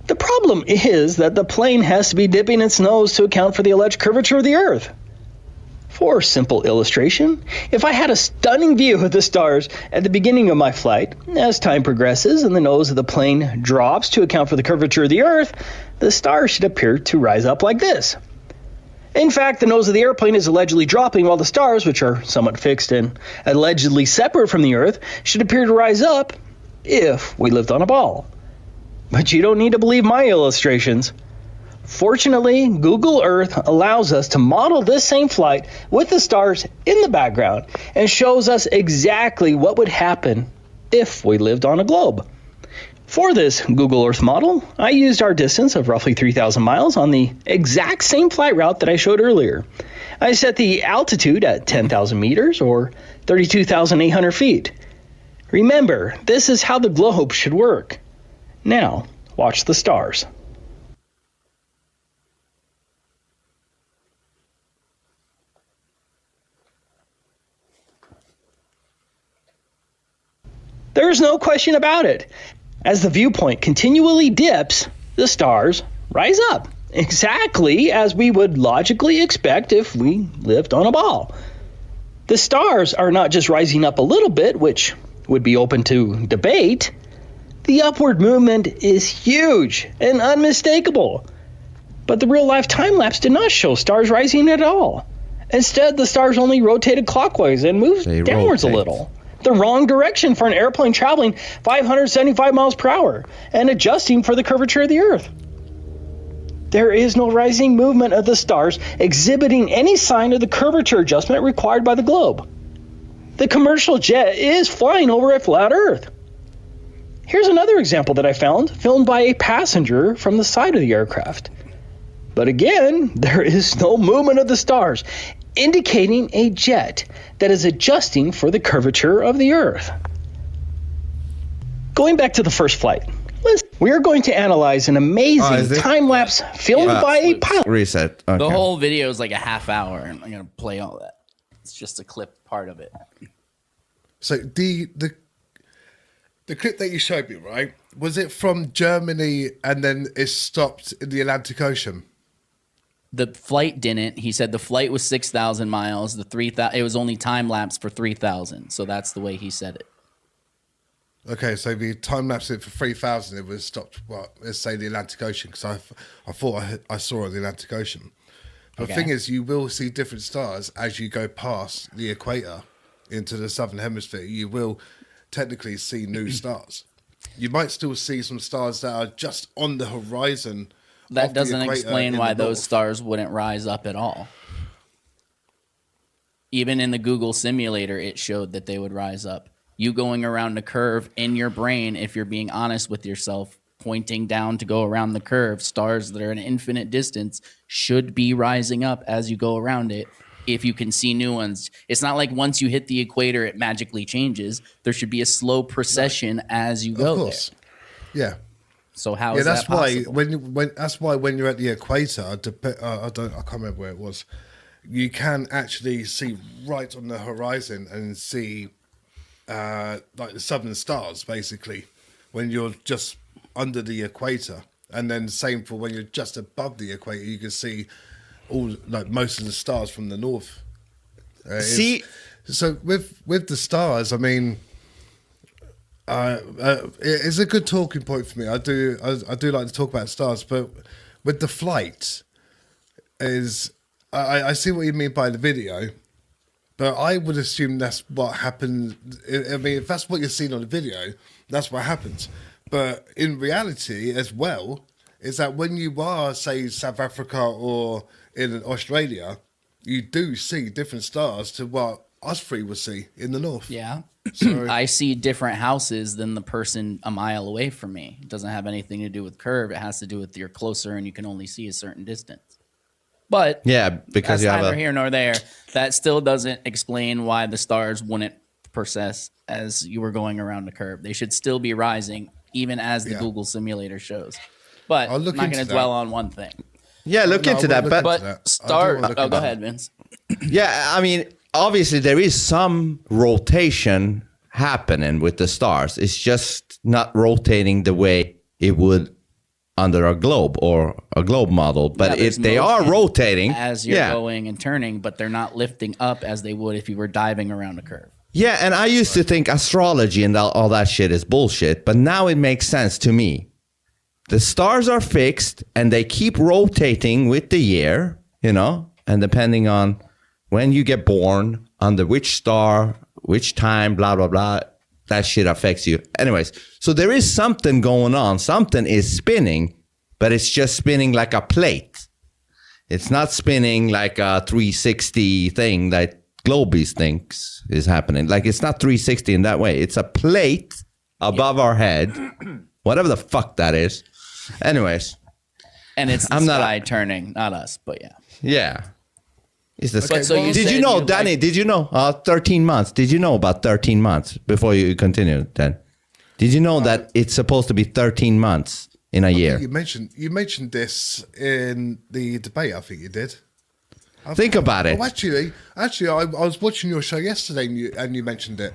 The problem is that the plane has to be dipping its nose to account for the alleged curvature of the Earth. For simple illustration, if I had a stunning view of the stars at the beginning of my flight, as time progresses and the nose of the plane drops to account for the curvature of the Earth, the stars should appear to rise up like this. In fact, the nose of the airplane is allegedly dropping while the stars, which are somewhat fixed and allegedly separate from the Earth, should appear to rise up if we lived on a ball. But you don't need to believe my illustrations. Fortunately, Google Earth allows us to model this same flight with the stars in the background and shows us exactly what would happen if we lived on a globe. For this Google Earth model, I used our distance of roughly 3,000 miles on the exact same flight route that I showed earlier. I set the altitude at 10,000 meters or 32,800 feet. Remember, this is how the globe should work. Now, watch the stars. There's no question about it. As the viewpoint continually dips, the stars rise up, exactly as we would logically expect if we lived on a ball. The stars are not just rising up a little bit, which would be open to debate. The upward movement is huge and unmistakable. But the real-life time-lapse did not show stars rising at all. Instead, the stars only rotated clockwise and moved downwards a little. The wrong direction for an airplane traveling 575 miles per hour and adjusting for the curvature of the Earth. There is no rising movement of the stars exhibiting any sign of the curvature adjustment required by the globe. The commercial jet is flying over a flat Earth. Here's another example that I found, filmed by a passenger from the side of the aircraft. But again, there is no movement of the stars, indicating a jet that is adjusting for the curvature of the Earth. Going back to the first flight, we are going to analyze an amazing time-lapse filmed by a pilot. Reset. Okay. The whole video is like a half hour, and I'm going to play all that. It's just a clip part of it. So the clip that you showed me, right, was it from Germany and then it stopped in the Atlantic Ocean? The flight didn't. He said the flight was 6,000 miles. It was only time lapse for 3,000. So that's the way he said it. Okay, so the time lapse it for 3,000, it was stopped. What? Let's say the Atlantic Ocean, because I thought I saw the Atlantic Ocean. But the thing is, you will see different stars as you go past the equator into the southern hemisphere. You will technically see new stars. You might still see some stars that are just on the horizon. That doesn't explain why those stars wouldn't rise up at all. Even in the Google simulator, it showed that they would rise up. You going around a curve in your brain, if you're being honest with yourself, pointing down to go around the curve, stars that are an infinite distance should be rising up as you go around it. If you can see new ones, it's not like once you hit the equator, it magically changes. There should be a slow procession as you go there. Yeah. So how is that possible? That's why when you're at the equator, I can't remember where it was. You can actually see right on the horizon and see like the southern stars, basically, when you're just under the equator, and then same for when you're just above the equator, you can see most of the stars from the north. So with the stars, I mean. It's a good talking point for me. I do like to talk about stars, but with the flight, I see what you mean by the video, but I would assume that's what happened. I mean, if that's what you're seeing on the video, that's what happens. But in reality, as well, is that when you are, say, South Africa or in Australia, you do see different stars to what us three will see in the north. Yeah. So I see different houses than the person a mile away from me. It doesn't have anything to do with curve. It has to do with you're closer and you can only see a certain distance. But Yeah, because that's you have neither a here nor there. That still doesn't explain why the stars wouldn't process as you were going around the curve. They should still be rising, even as the Google simulator shows. But I'll I'm look not into going to that. dwell on one thing. look No, into I that. will But look into But that. start. I do wanna look Oh, into go that. ahead, Vince. yeah, I mean, obviously there is some rotation happening with the stars. It's just not rotating the way it would under a globe or a globe model. But Yeah, there's they are motion rotating as you're going and turning, but they're not lifting up as they would if you were diving around a curve. Yeah, and I used to think astrology and all that shit is bullshit, but now it makes sense to me. The stars are fixed and they keep rotating with the year, and depending on when you get born, under which star, which time, blah, blah, blah, that shit affects you. Anyways, so there is something going on. Something is spinning, but it's just spinning like a plate. It's not spinning like a 360 thing that Globies thinks is happening. Like, it's not 360 in that way. It's a plate above our head, whatever the fuck that is. Anyways, And it's the I'm not sky turning, not us, but yeah. yeah. It's the But so you did said you know, you Danny? like- Did you know 13 months? Did you know about 13 months before you continue? Then, did you know that it's supposed to be 13 months in a year? You mentioned this in the debate. I think you did. Think about it. Oh, actually, I was watching your show yesterday, and you mentioned it.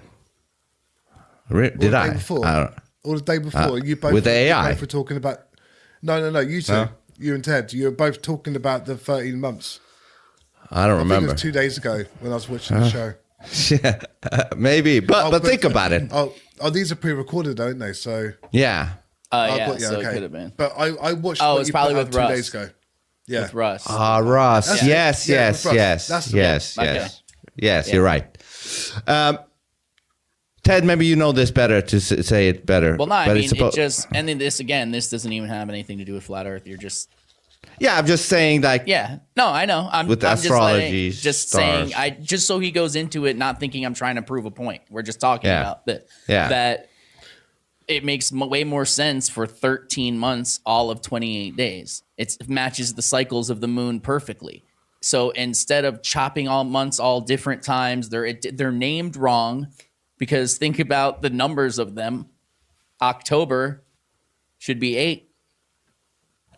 Did Or the I? day before. I don't, Or the day before. You both with the AI? You both were talking about. No. You two. No? You and Ted. You were both talking about the 13 months. I don't I think it remember. was 2 days ago when I was watching the show. Yeah, maybe, but think about it. Oh, these are pre-recorded, don't they? So Yeah. Yeah, so it could have been. But I watched. Oh, what it's you probably put out with 2 Russ. days ago. Yeah. With Russ. Russ. That's- Yes, yeah, yes, with Russ. yes, That's the yes, one. yes, Okay. yes. Yeah. You're right. Ted, maybe you know this better to say it better. Well, no, I but mean, it's suppo- it just, and then this doesn't even have anything to do with flat Earth. You're just, Yeah, I'm just saying, like, yeah. No, I know. I'm With I'm astrology, just stars. saying, just so he goes into it, not thinking I'm trying to prove a point. We're just talking Yeah. about that. Yeah. That it makes way more sense for 13 months, all of 28 days. It matches the cycles of the moon perfectly. So instead of chopping all months all different times, they're named wrong, because think about the numbers of them. October should be 8.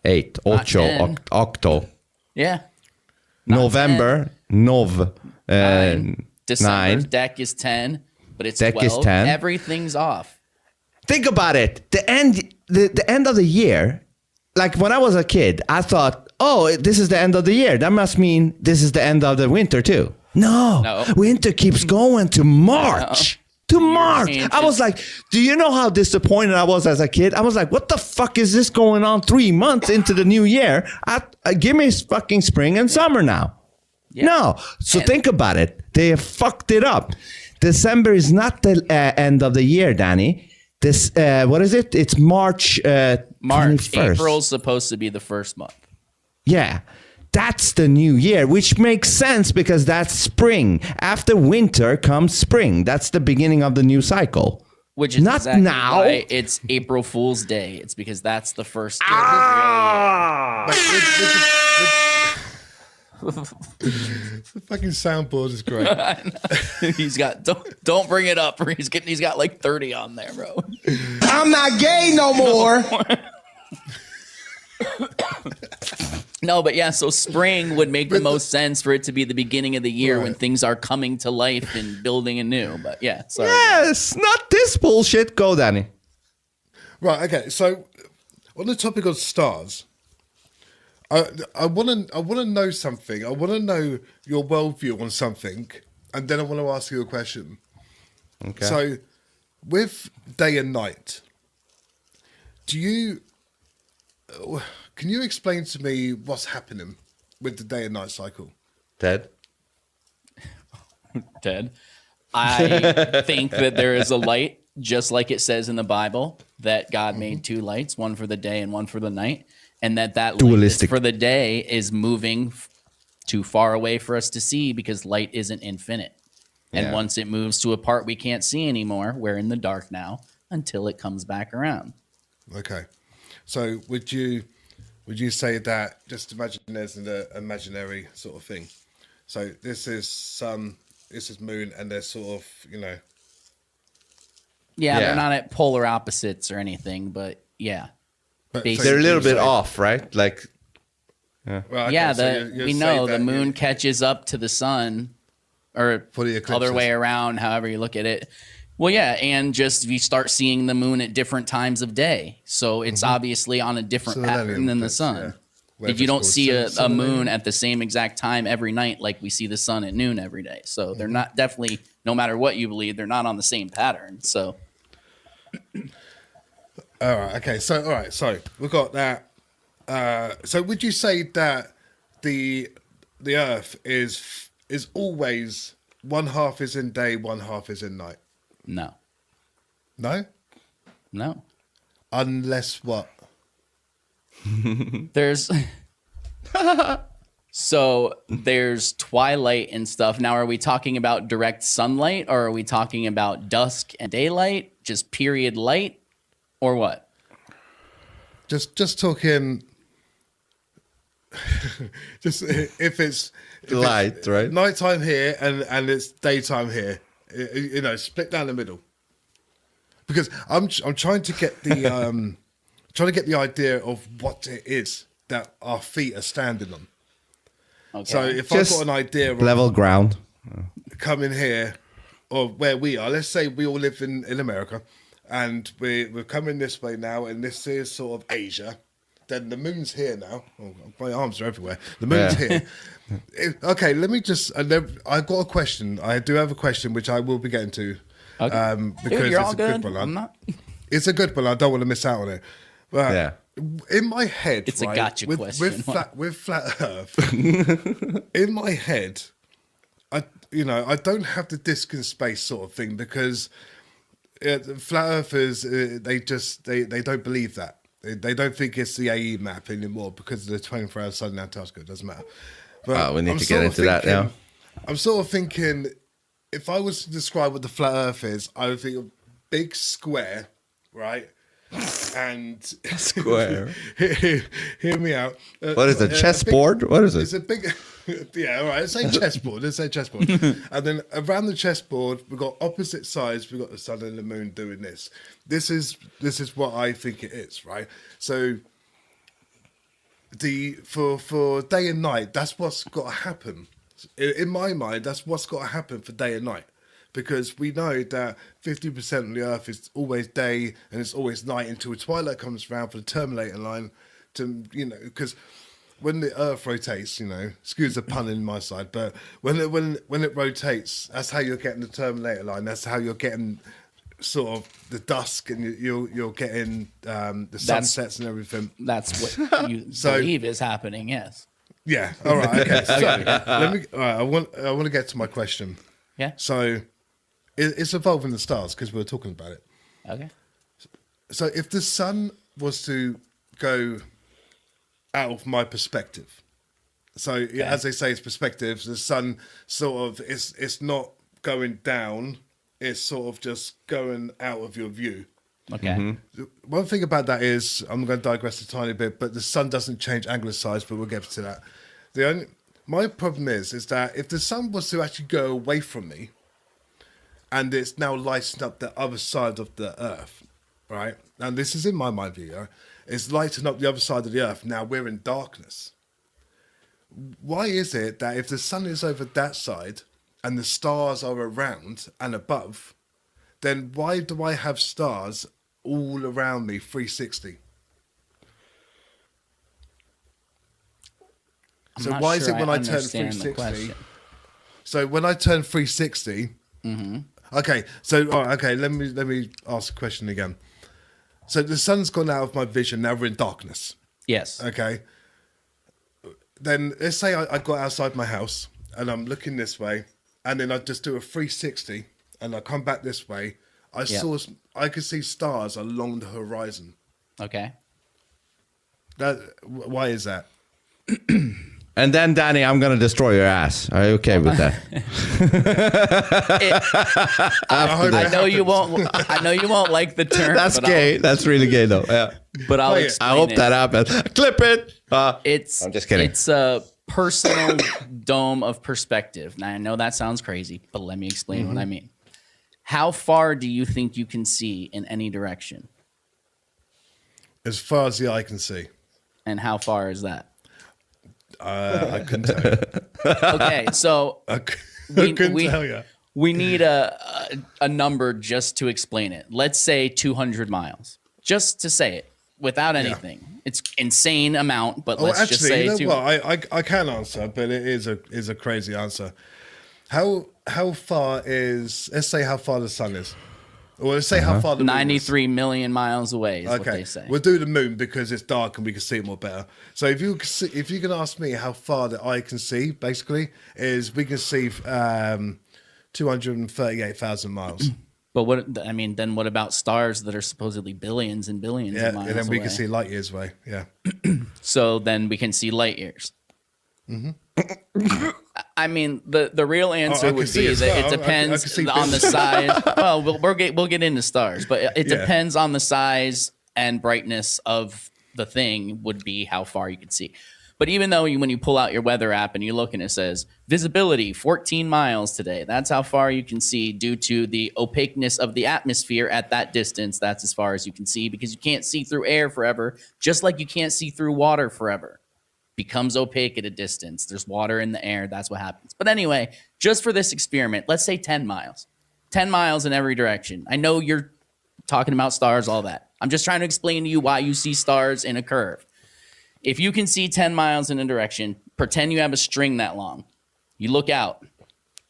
8, ocho, 10. octo. Yeah. November, nov, 9. December 9. deck is 10, but it's Deck is 12. 10. Everything's off. Think about it. The end of the year, like when I was a kid, I thought, oh, this is the end of the year. That must mean this is the end of the winter too. No. Winter keeps going to March. To March. I was like, do you know how disappointed I was as a kid? I was like, what the fuck is this going on 3 months into the new year? Give me fucking spring and summer now. Yeah. No. So think about it. They have fucked it up. December is not the end of the year, Danny. This, what is it? It's March 21st. April's supposed to be the first month. Yeah. That's the new year, which makes sense because that's spring. After winter comes spring. That's the beginning of the new cycle. Which is Not exactly now. why it's April Fool's Day. It's because that's the first day. The fucking soundboard is great. He's got don't bring it up. He's got like 30 on there, bro. I'm not gay no more. No, but yeah, so spring would make the most sense for it to be the beginning of the year when things are coming to life and building anou. But yeah, sorry. Yes, not this bullshit. Go, Danny. Right. Okay. So, on the topic of stars, I want to know something. I want to know your worldview on something, and then I want to ask you a question. Okay. So, with day and night, can you explain to me what's happening with the day and night cycle? Ted? Ted, I think that there is a light, just like it says in the Bible, that God made 2 lights, one for the day and one for the night, and that light Dualistic. for the day is moving too far away for us to see because light isn't infinite. And Yeah. once it moves to a part we can't see anymore, we're in the dark now until it comes back around. Okay. So would you say that, just imagine there's an imaginary sort of thing. So this is sun, this is moon, and they're sort of, Yeah, Yeah. they're not at polar opposites or anything, but yeah. but Basically. They're a little bit so- off, right? Like, well, okay, Yeah, so you're we saying know the that moon catches up to the sun, or For the other way eclipses. around, however you look at it. Well, yeah, and just you start seeing the moon at different times of day, so it's obviously on a different Selenium pattern than the eclipse, sun. yeah. If you don't see a Selenium. moon at the same exact time every night, like we see the sun at noon every day, so they're not definitely, no matter what you believe, they're not on the same pattern. So All right. Okay. So all right. So we've got that. So would you say that the Earth is always one half is in day, one half is in night? no, No. Unless what? there's so there's twilight and stuff. Now, are we talking about direct sunlight, or are we talking about dusk and daylight, just period light, or what? Just talking. Just if it's light, right? nighttime here and it's daytime here, split down the middle. Because I'm trying to get the idea of what it is that our feet are standing on. Okay. So if Just I've got an idea of level ground. coming here or where we are, let's say we all live in America and we're coming this way now, and this is sort of Asia, then the moon's here now. Oh, my arms are everywhere. The moon's Yeah. here. Okay, let me just, and then I've got a question. I do have a question which I will be getting to. Okay. Because Dude, you're it's all a good. good one. I'm not. It's a good one. I don't want to miss out on it. But Yeah. in my head, It's a right, gotcha question. with flat Earth, in my head, I don't have the disc in space sort of thing, because flat earthers they don't believe that. They don't think it's the AE map anymore because of the 24-hour sun in Antarctica. It doesn't matter. But We need I'm to sort get of into that now. I'm sort of thinking, if I was to describe what the flat Earth is, I would think a big square, right? And Square. hear me out. What is it? Chessboard? What is It's it? a big, yeah. All right. Let's say chessboard. And then around the chessboard, we've got opposite sides. We've got the sun and the moon doing this. This is what I think it is, right? So for day and night, that's what's got to happen. In my mind, that's what's got to happen for day and night. Because we know that 50% of the Earth is always day and it's always night until twilight comes around for the terminator line. Because when the Earth rotates, excuse the pun in my side, but when it rotates, that's how you're getting the terminator line. That's how you're getting sort of the dusk, and you're getting the sunsets and everything. That's what you believe is happening. Yes. Yeah. All right. Okay. So let me. All right. I want to get to my question. Yeah. So it's evolving the stars, because we were talking about it. Okay. So if the sun was to go out of my perspective, so as they say, it's perspective. The sun sort of it's not going down. It's sort of just going out of your view. Okay. One thing about that is, I'm going to digress a tiny bit, but the sun doesn't change angular size, but we'll get to that. My problem is that if the sun was to actually go away from me, and it's now lighting up the other side of the Earth, right? And this is in my mind view, right? It's lighting up the other side of the Earth. Now we're in darkness. Why is it that if the sun is over that side and the stars are around and above, then why do I have stars all around me 360? I'm So not why is sure it when I turn understand the 360? question. So when I turn 360, okay. So okay, let me ask a question again. So the sun's gone out of my vision. Now we're in darkness. Yes. Okay. Then let's say I got outside my house and I'm looking this way, and then I just do a 360 and I come back this way. I could see stars along the horizon. Okay. Why is that? And then, Danny, I'm gonna destroy your ass. Are you okay with that? I know you won't. I know you won't like the term. That's gay. That's really gay, though. Yeah. But I'll explain I hope it. that happens. Clip it. It's. I'm just kidding. It's a personal dome of perspective. Now I know that sounds crazy, but let me explain what I mean. How far do you think you can see in any direction? As far as the eye can see. And how far is that? I couldn't tell you. Okay, so I couldn't tell you. we need a number just to explain it. Let's say 200 miles, just to say it without anything. It's insane amount, but let's just say you know what? I can answer, but it is a crazy answer. How far is? Let's say how far the sun is. Or let's say how far the moon is. 93 million miles away is what they say. We'll do the moon because it's dark and we can see it more better. So if you can ask me how far the eye can see, basically, is we can see 238,000 miles. But then what about stars that are supposedly billions and billions of miles and then we away? can see light years away. Yeah. So then we can see light years. I mean, the real answer would be that it depends on the size. Well, we'll get into stars, but it depends on the size and brightness of the thing would be how far you could see. But even though when you pull out your weather app and you look and it says visibility 14 miles today, that's how far you can see due to the opaqueness of the atmosphere at that distance. That's as far as you can see because you can't see through air forever, just like you can't see through water forever. Becomes opaque at a distance. There's water in the air. That's what happens. But anyway, just for this experiment, let's say 10 miles. 10 miles in every direction. I know you're talking about stars, all that. I'm just trying to explain to you why you see stars in a curve. If you can see 10 miles in a direction, pretend you have a string that long. You look out.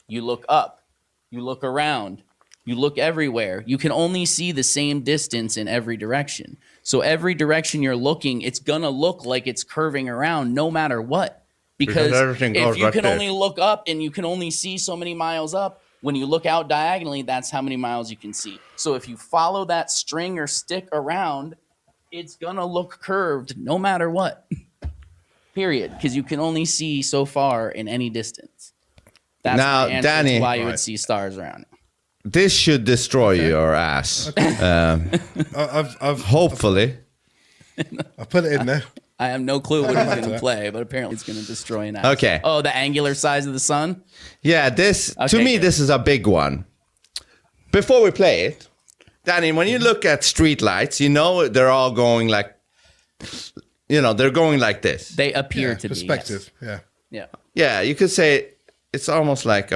You look up. You look around. You look everywhere. You can only see the same distance in every direction. So every direction you're looking, it's going to look like it's curving around no matter what. Because if you can only look up and you can only see so many miles up, when you look out diagonally, that's how many miles you can see. So if you follow that string or stick around, it's going to look curved no matter what. Period. Because you can only see so far in any distance. That's now, my answer Danny, to why you would see stars around it. This should destroy your ass. Hopefully. I put it in there. I have no clue what he's going to play, but apparently it's going to destroy an ass. Okay. Oh, the angular size of the sun? Yeah, to me, this is a big one. Before we play it, Danny, when you look at street lights, you know they're all going like, they're going like this. They appear to perspective. be. Yes. Yeah. Yeah, you could say it's almost like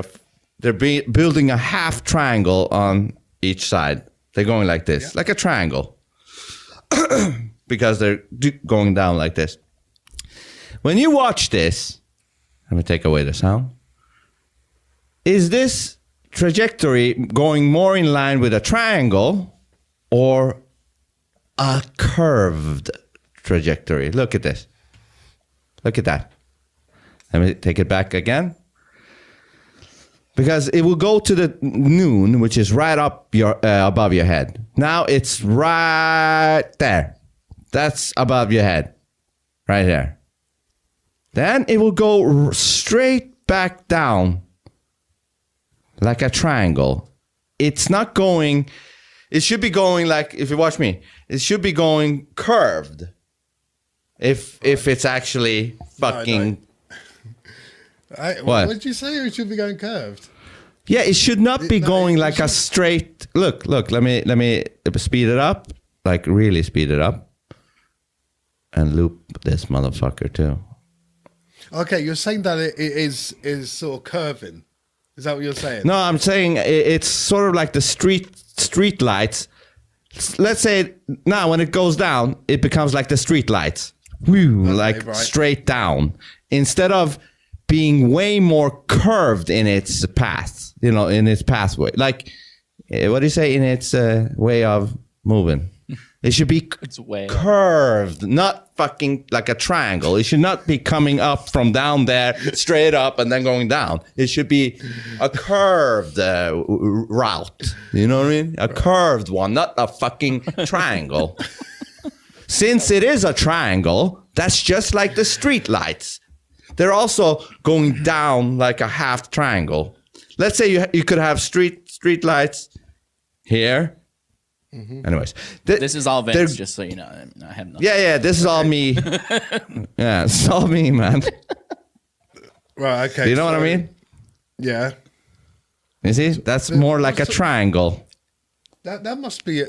they're building a half triangle on each side. They're going like this, like a triangle. Because they're going down like this. When you watch this, let me take away the sound. Is this trajectory going more in line with a triangle or a curved trajectory? Look at this. Look at that. Let me take it back again. Because it will go to the noon, which is right up above your head. Now it's right there. That's above your head. Right there. Then it will go straight back down. Like a triangle. It's not going... It should be going like... If you watch me. It should be going curved. If it's actually fucking... What did you say? It should be going curved. Yeah, it should not be going like a straight. Look. Let me speed it up, like really speed it up, and loop this motherfucker too. Okay, you're saying that it is sort of curving. Is that what you're saying? No, I'm saying it's sort of like the street lights. Let's say now when it goes down, it becomes like the street lights, straight down instead of being way more curved in its path, in its pathway. Like, what do you say in its way of moving? It should be curved, not fucking like a triangle. It should not be coming up from down there, straight up, and then going down. It should be a curved route. You know what I mean? A curved one, not a fucking triangle. Since it is a triangle, that's just like the street lights. they're also going down like a half triangle. Let's say you could have street lights here. Anyways, this is all Vince, just so you know. I have nothing. Yeah, this is all me. Yeah, it's all me, man. Right, okay. Do you know what I mean? Yeah. You see, that's more like a triangle. That must be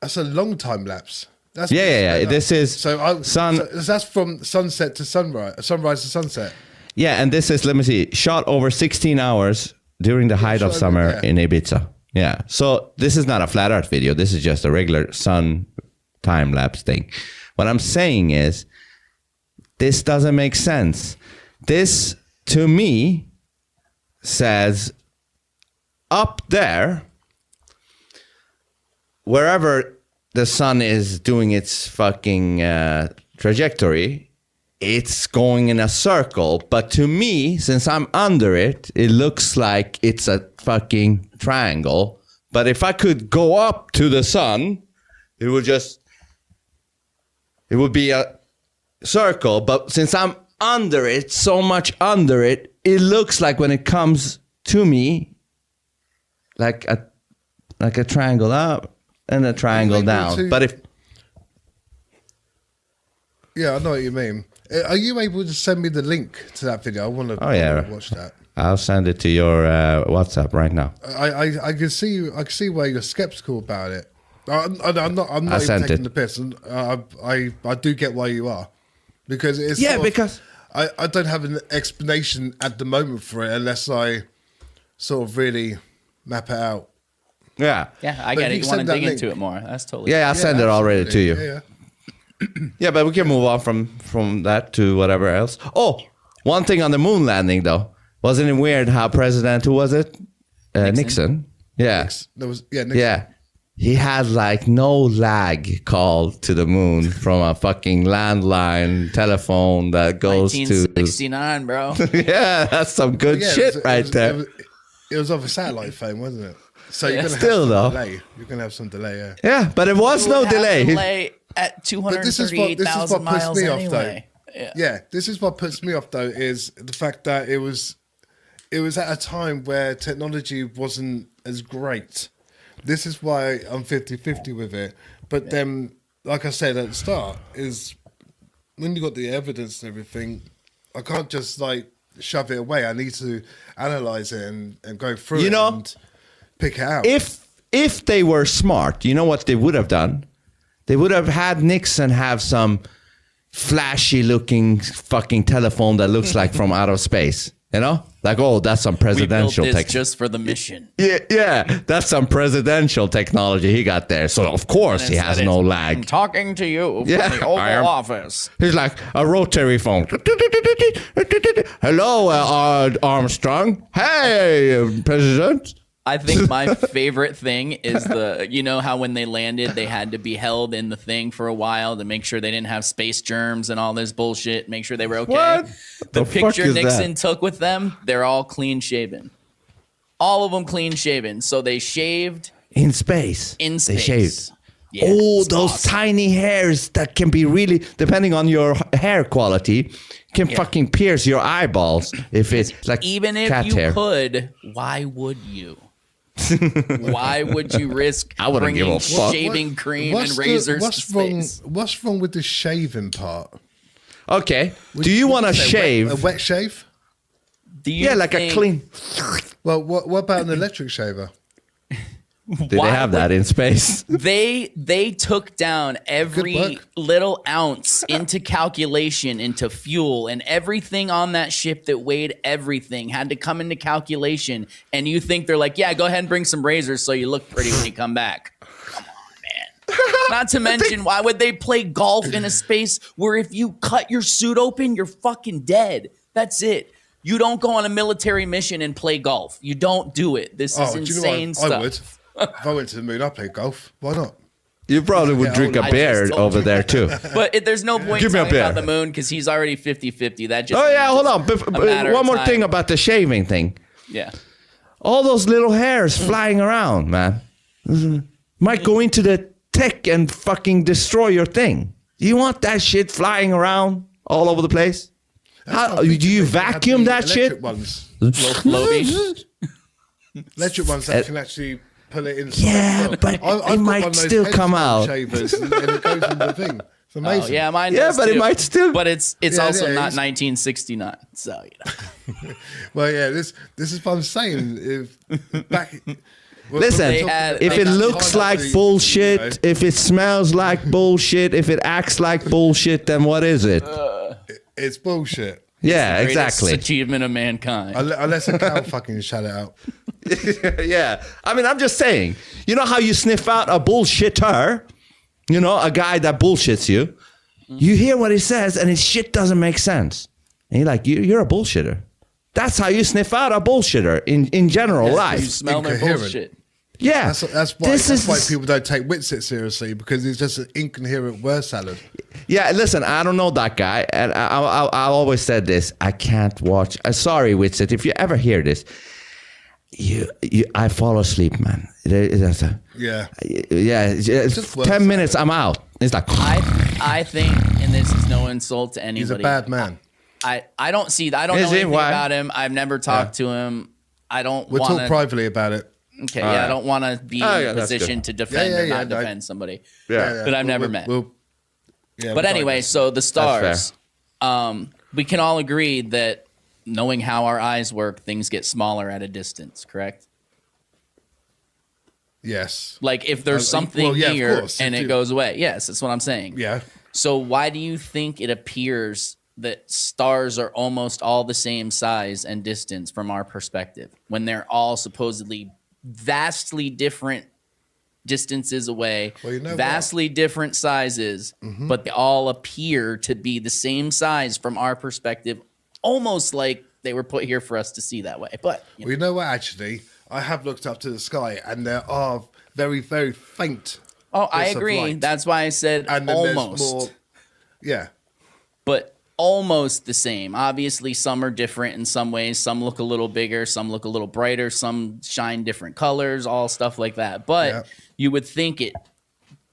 that's a long time lapse. That's Yeah. This is so that's from sunset to sunrise to sunset. Yeah, and this is, let me see, shot over 16 hours during the height of summer in Ibiza. Yeah, so this is not a flat Earth video. This is just a regular sun time lapse thing. What I'm saying is, this doesn't make sense. This, to me, says up there, wherever the sun is doing its fucking trajectory, it's going in a circle. But to me, since I'm under it, it looks like it's a fucking triangle. But if I could go up to the sun, it would be a circle. But since I'm under it, so much under it, it looks like when it comes to me, like a triangle up and a triangle down. But if I know what you mean. Are you able to send me the link to that video? I want to watch that. I'll send it to your WhatsApp right now. I can see why you're skeptical about it. I'm not even taking the piss. I do get why you are, because it's because I don't have an explanation at the moment for it unless I sort of really map it out. Yeah, I get it. You want to dig into it more? That's totally. Yeah, I'll send it already to you. Yeah. Yeah, but we can move on from that to whatever else. Oh, one thing on the moon landing though, wasn't it weird how President, who was it? Nixon. Yeah. Nixon. Yeah. He had like no lag call to the moon from a fucking landline telephone that goes 1969, bro. Yeah, that's some good shit there. It was off a satellite phone, wasn't it? So you're gonna still have some though. delay. You're gonna have some delay. Yeah. Yeah, but it was no delay. Delay at 238,000 miles anyway. Yeah, this is what puts me off though, is the fact that it was at a time where technology wasn't as great. This is why I'm 50-50 with it. But then, like I said at the start, is when you got the evidence and everything, I can't just like shove it away. I need to analyze it and go through it and pick it out. If they were smart, you know what they would have done? They would have had Nixon have some flashy looking fucking telephone that looks like from out of space. You know? Like, oh, that's some presidential we built this tech. just for the mission. Yeah, that's some presidential technology he got there. So, of course, he has no lag. I'm talking to you from the Oval Office. He's like a rotary phone. Hello, Armstrong. Hey, President. I think my favorite thing is how when they landed, they had to be held in the thing for a while to make sure they didn't have space germs and all this bullshit, make sure they were okay. What? The picture Nixon took with them, they're all clean shaven. All of them clean shaven. So they shaved. In space. They shaved. Yeah, those tiny hairs that can be really, depending on your hair quality, can fucking pierce your eyeballs if it's like even if cat you hair. could, why would you? Why would you risk I wouldn't give bringing a fuck. shaving cream and razors to space? What's wrong with the shaving part? Okay. Do you want to shave? A wet shave? Like a clean. Well, what about an electric shaver? Do they have that in space? They took down every little ounce into calculation, into fuel, and everything on that ship that weighed everything had to come into calculation. And you think they're like, yeah, go ahead and bring some razors so you look pretty when you come back. Come on, man. Not to mention, why would they play golf in a space where if you cut your suit open, you're fucking dead? That's it. You don't go on a military mission and play golf. You don't do it. This is insane stuff. I would. If I went to the moon, I'd play golf. Why not? You probably would drink a beer over there too. But there's no point talking about the moon because he's already 50-50. That just hold on. One more thing about the shaving thing. Yeah. All those little hairs flying around, man. Might go into the tech and fucking destroy your thing. You want that shit flying around all over the place? How do you vacuum that shit? Electric ones. Floaty. Electric ones that can actually pull it inside. Yeah, as well. but I've it got might one of those still come headphone out. Shavers and it goes in the thing. It's amazing. Oh, yeah, mine Yeah, does but it too. might still. But it's Yeah, also yeah, not it's- 1969. So, Well, yeah, this is what I'm saying. If back, Listen, They had- if they it got looks time like to, bullshit, you know. if it smells like bullshit, if it acts like bullshit, then what is it? it's bullshit. Yeah, greatest exactly. achievement of mankind. Unless a cow fucking shout it out. Yeah. I mean, I'm just saying. You know how you sniff out a bullshitter? You know, a guy that bullshits you. You hear what he says, and his shit doesn't make sense. And you're like, you're a bullshitter. That's how you sniff out a bullshitter in general You life. smell their incoherent. bullshit. Yeah. That's why people don't take Witsit seriously, because it's just an incoherent word salad. Yeah, listen, I don't know that guy, and I always said this. I can't watch. Sorry, Witsit, if you ever hear this, I fall asleep, man. Yeah. Yeah, Just 10 minutes, I'm out. It's like, I think, and this is no insult to anybody. He's a bad man. I don't know Is he? anything Why? about him. I've never talked to him. I don't We'll want talk privately about it. Okay, All yeah, right. I don't want to be Oh, in yeah, a that's position good. to defend or not no. defend somebody. yeah. That I've never met. But anyway, so the stars. We can all agree that knowing how our eyes work, things get smaller at a distance, correct? Yes. Like if there's something well, yeah, of here course, and it goes away. Yes, that's what I'm saying. Yeah. So why do you think it appears that stars are almost all the same size and distance from our perspective when they're all supposedly vastly different distances away, Well, you know vastly different sizes, but they all appear to be the same size from our perspective, almost like they were put here for us to see that way. But Well, you know what, actually? I have looked up to the sky, and there are very, very faint. oh, I bits of agree. light. That's why I said And then almost. there's more. Yeah. But almost the same. Obviously, some are different in some ways. Some look a little bigger, some look a little brighter, some shine different colors, all stuff like that. But Yeah. you would think it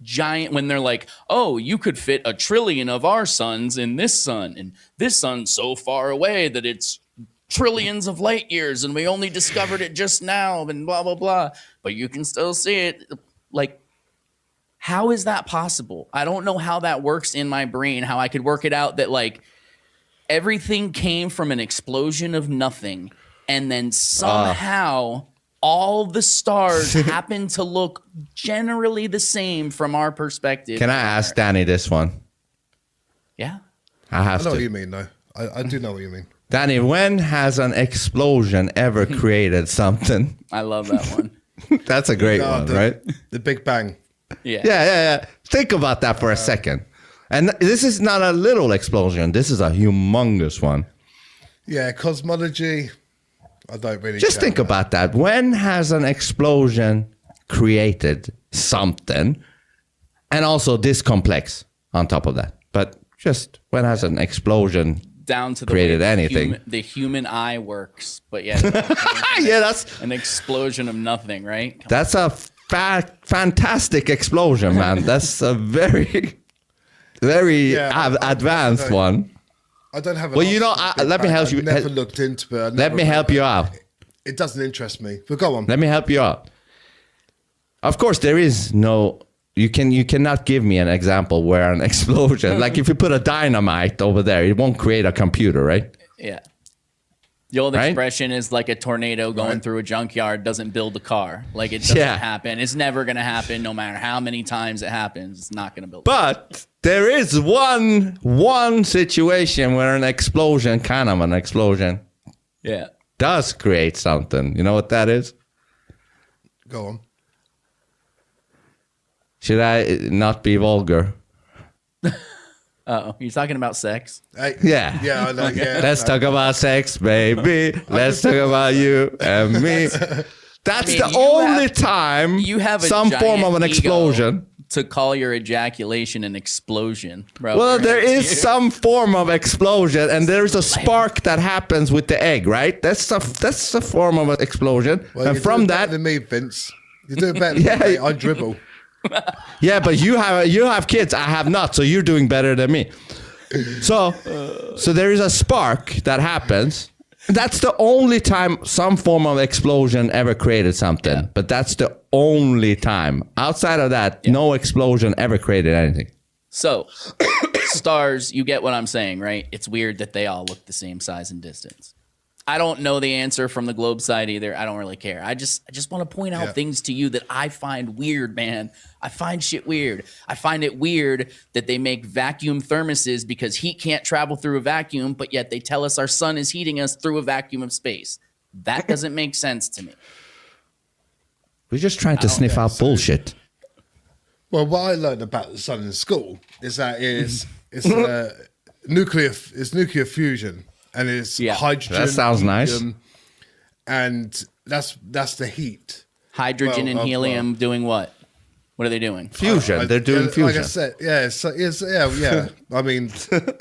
giant when they're like, oh, you could fit 1 trillion of our suns in this sun, and this sun's so far away that it's trillions of light years, and we only discovered it just now, and blah, blah, blah. But you can still see it. Like, how is that possible? I don't know how that works in my brain, how I could work it out that like everything came from an explosion of nothing, and then somehow all the stars happen to look generally the same from our perspective. Can I ask Danny this one? Yeah. I have I know to. what you mean, though. I do know what you mean. Danny, when has an explosion ever created something? I love that one. That's a great one, right? The Big Bang. Yeah. Yeah. Think about that for a second. And this is not a little explosion. This is a humongous one. Yeah, cosmology. I don't really. Just care think about that. When has an explosion created something? And also this complex on top of that. But just when has an explosion Down to the created way anything? The human eye works. But yeah, Yeah, that's an explosion of nothing, right? that's a fantastic explosion, man. That's a very, very Yeah, advanced I one. I don't have. An Well, you know, answer to the Big let me Bang. help you- I've never looked into it. Let me help you out. It doesn't interest me. But go on. Let me help you out. Of course, there is no. You cannot give me an example where an explosion, like if you put a dynamite over there, it won't create a computer, right? Yeah. The old Right? expression is like a tornado going through a junkyard doesn't build a car. Like it doesn't Yeah. happen. It's never going to happen no matter how many times it happens. It's not going to build But there is one situation where an explosion, kind of an explosion, Yeah. does create something. You know what that is? Go on. Should I not be vulgar? Uh-oh. You're talking about sex? Hey, Yeah. Yeah, I know. Yeah. Let's talk about sex, baby. Let's talk about you and me. That's I mean, the you only have- time You have a some form of an giant ego explosion. to call your ejaculation an explosion, bro. Well, there is some form of explosion, and there's a spark that happens with the egg, right? That's a form of an explosion, Well, and you're from doing that, better than me, Vince. You're doing better than Yeah. me. I dribble. yeah. But you have kids, I have not, so you're doing better than me. So there is a spark that happens. That's the only time some form of explosion ever created something. Yeah. But that's the only time. Outside of that, no explosion ever created anything. So, stars, you get what I'm saying, right? It's weird that they all look the same size and distance. I don't know the answer from the globe side either. I don't really care. I just want to point out things to you that I find weird, man. I find shit weird. I find it weird that they make vacuum thermoses because heat can't travel through a vacuum, but yet they tell us our sun is heating us through a vacuum of space. That doesn't make sense to me. We're just trying to sniff out bullshit. Well, what I learned about the sun in school is that it's nuclear fusion. And it's hydrogen. That sounds nice. And that's the heat. Hydrogen and helium doing what? What are they doing? Fusion. They're doing fusion. Like I said, yeah. I mean,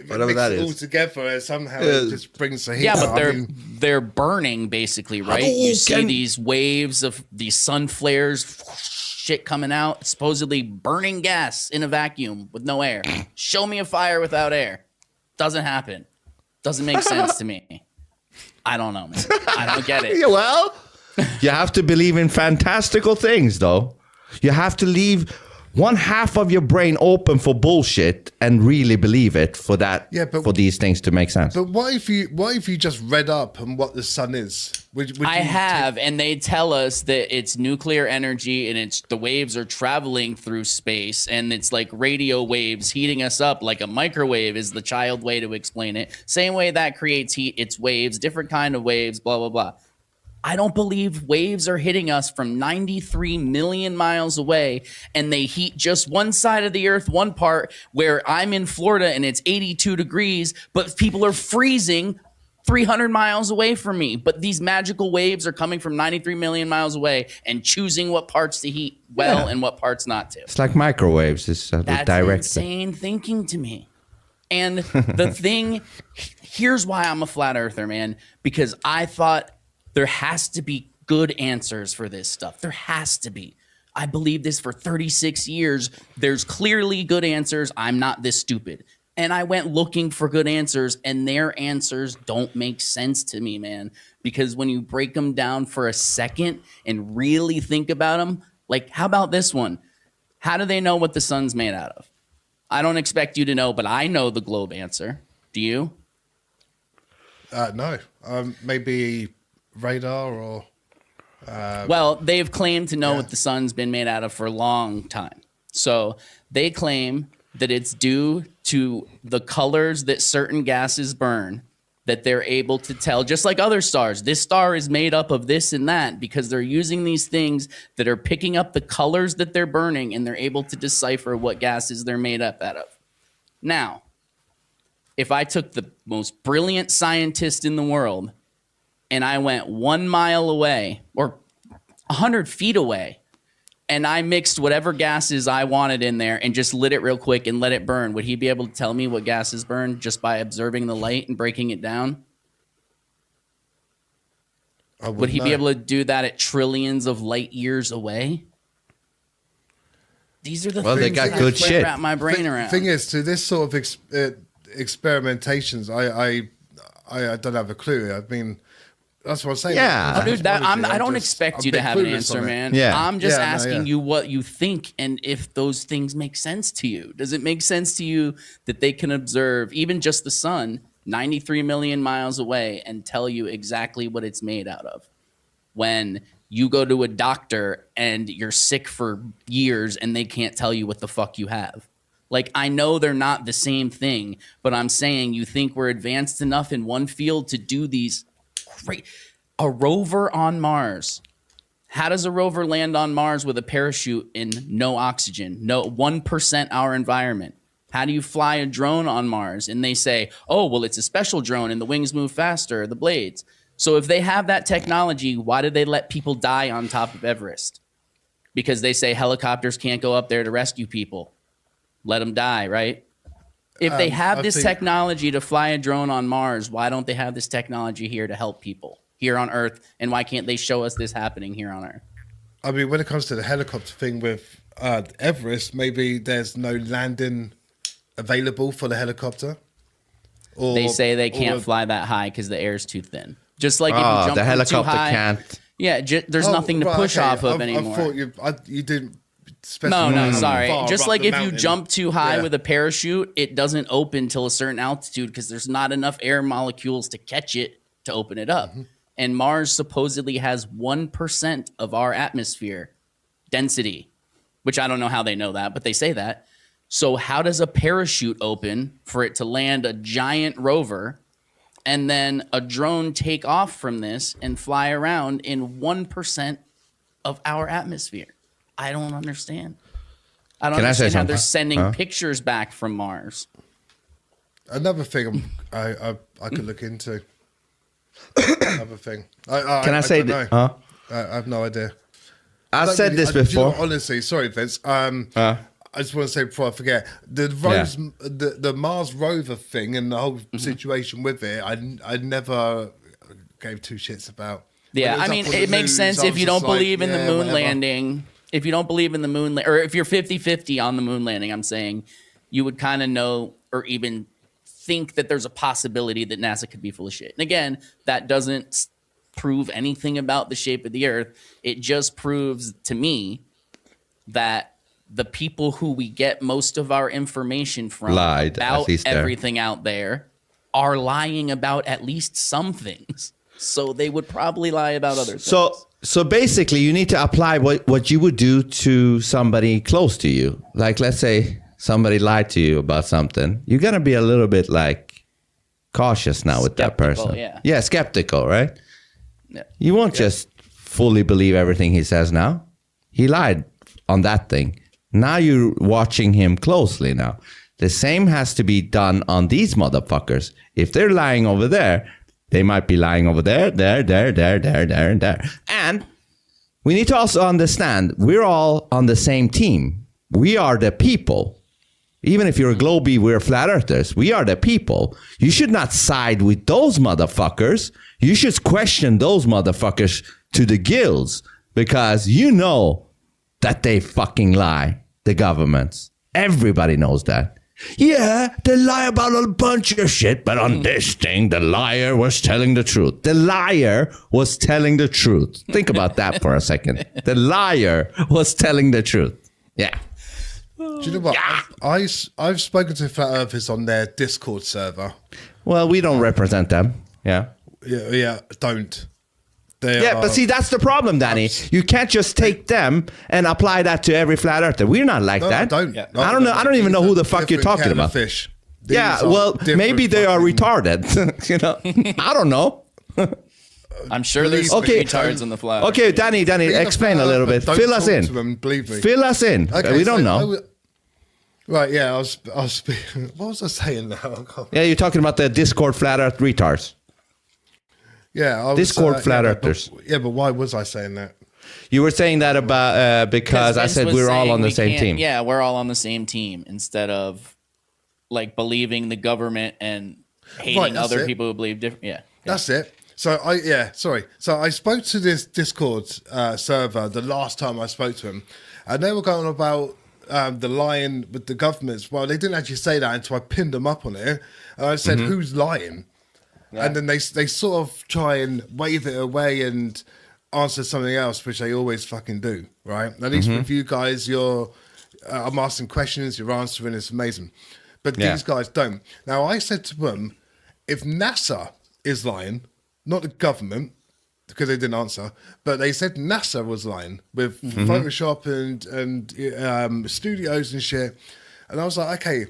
whatever that is. All together, somehow it just brings the heat. Yeah, but they're burning basically, right? You see these waves of these sun flares, shit coming out, supposedly burning gas in a vacuum with no air. Show me a fire without air. Doesn't happen. Doesn't make sense to me. I don't know, man. I don't get it. Yeah, well, you have to believe in fantastical things, though. You have to leave one half of your brain open for bullshit and really believe it for these things to make sense. But what if you just read up on what the sun is? And they tell us that it's nuclear energy and the waves are traveling through space and it's like radio waves heating us up like a microwave is the child way to explain it. Same way that creates heat, it's waves, different kind of waves, blah, blah, blah. I don't believe waves are hitting us from 93 million miles away and they heat just one side of the earth, one part where I'm in Florida and it's 82 degrees, but people are freezing 300 miles away from me. But these magical waves are coming from 93 million miles away and choosing what parts to heat and what parts not to. It's like microwaves. It's That's direct insane thinking to me. And the thing, here's why I'm a flat earther, man, because I thought there has to be good answers for this stuff. There has to be. I believe this for 36 years. There's clearly good answers. I'm not this stupid. And I went looking for good answers, and their answers don't make sense to me, man. Because when you break them down for a second and really think about them, like, how about this one? How do they know what the sun's made out of? I don't expect you to know, but I know the globe answer. Do you? No. Maybe radar or well, they've claimed to know what the sun's been made out of for a long time. So they claim that it's due to the colors that certain gases burn that they're able to tell, just like other stars. This star is made up of this and that because they're using these things that are picking up the colors that they're burning and they're able to decipher what gases they're made up out of. Now, if I took the most brilliant scientist in the world and I went 1 mile away or 100 feet away and I mixed whatever gases I wanted in there and just lit it real quick and let it burn, would he be able to tell me what gases burn just by observing the light and breaking it down? Would he be able to do that at trillions of light years away? These are the things they got that good I can't shit. wrap my brain around. Thing is, to this sort of experimentations, I don't have a clue. I mean, that's what I'm saying. Yeah. Dude, I don't expect you to have an answer, man. Yeah. I'm just asking you what you think and if those things make sense to you. Does it make sense to you that they can observe even just the sun 93 million miles away and tell you exactly what it's made out of? When you go to a doctor and you're sick for years and they can't tell you what the fuck you have. Like, I know they're not the same thing, but I'm saying you think we're advanced enough in one field to do these great. A rover on Mars. How does a rover land on Mars with a parachute and no oxygen, no 1% our environment? How do you fly a drone on Mars? And they say, oh, well, it's a special drone and the wings move faster, the blades. So if they have that technology, why did they let people die on top of Everest? Because they say helicopters can't go up there to rescue people. Let them die, right? If they have this technology to fly a drone on Mars, why don't they have this technology here to help people here on Earth? And why can't they show us this happening here on Earth? I mean, when it comes to the helicopter thing with Everest, maybe there's no landing available for the helicopter. They say they can't fly that high because the air's too thin. Just like if you jump the helicopter too high, can't. Yeah, there's nothing to push off of anymore. I thought you didn't specify. No, sorry. Just like if mountain. you jump too high with a parachute, it doesn't open till a certain altitude because there's not enough air molecules to catch it to open it up. And Mars supposedly has 1% of our atmosphere density, which I don't know how they know that, but they say that. So how does a parachute open for it to land a giant rover and then a drone take off from this and fly around in 1% of our atmosphere? I don't understand. I don't understand how they're sending pictures back from Mars. Another thing I could look into. Another thing. Can I say that? I have no idea. I've said this before. You know, honestly, sorry, Vince. I just want to say before I forget, the Mars rover thing and the whole situation with it, I never gave two shits about. Yeah, I mean, it makes sense if you don't believe in the moon landing. If you don't believe in the moon, or if you're 50-50 on the moon landing, I'm saying you would kind of know or even think that there's a possibility that NASA could be full of shit. And again, that doesn't prove anything about the shape of the Earth. It just proves to me that the people who we get most of our information from about everything out there are lying about at least some things. So they would probably lie about other things. So basically, you need to apply what you would do to somebody close to you. Like, let's say somebody lied to you about something. You're going to be a little bit like cautious now with that person. Yeah, skeptical, right? Yeah. You won't just fully believe everything he says now. He lied on that thing. Now you're watching him closely now. The same has to be done on these motherfuckers. If they're lying over there, they might be lying over there, there, and there. And we need to also understand, we're all on the same team. We are the people. Even if you're a globie, we're flat earthers. We are the people. You should not side with those motherfuckers. You should question those motherfuckers to the gills because you know that they fucking lie, the governments. Everybody knows that. Yeah, they lie about a bunch of shit, but on this thing, the liar was telling the truth. The liar was telling the truth. Think about that for a second. The liar was telling the truth. Yeah. Do you know what? Yeah. I've spoken to Flat Earthers on their Discord server. Well, we don't represent them. Yeah. Yeah, don't. But see, that's the problem, Danny. You can't just take them and apply that to every flat earther. We're not like that. I don't know. I don't even know who the fuck you're talking about. Fish. Maybe they are retarded. You know, I don't know. I'm sure there's retards in the flat. Okay, Danny, explain a little bit. Fill us in. Them, believe me. Fill us in. Okay, we don't know. Right? Yeah, I was. What was I saying now? Yeah, you're talking about the Discord flat Earth retards. Yeah, I was, Discord flat earthers. But why was I saying that? You were saying that about because I said we're all on the same team. Yeah, we're all on the same team instead of like believing the government and hating other people who believe different. Yeah, that's it. So So I spoke to this Discord server the last time I spoke to him, and they were going about the lying with the governments. Well, they didn't actually say that until I pinned them up on it, and I said, "Who's lying?" Yeah. And then they sort of try and wave it away and answer something else, which they always fucking do, right? At least with you guys, I'm asking questions, you're answering, it's amazing. But these guys don't. Now, I said to them, if NASA is lying, not the government, because they didn't answer, but they said NASA was lying with Photoshop and studios and shit. And I was like, okay,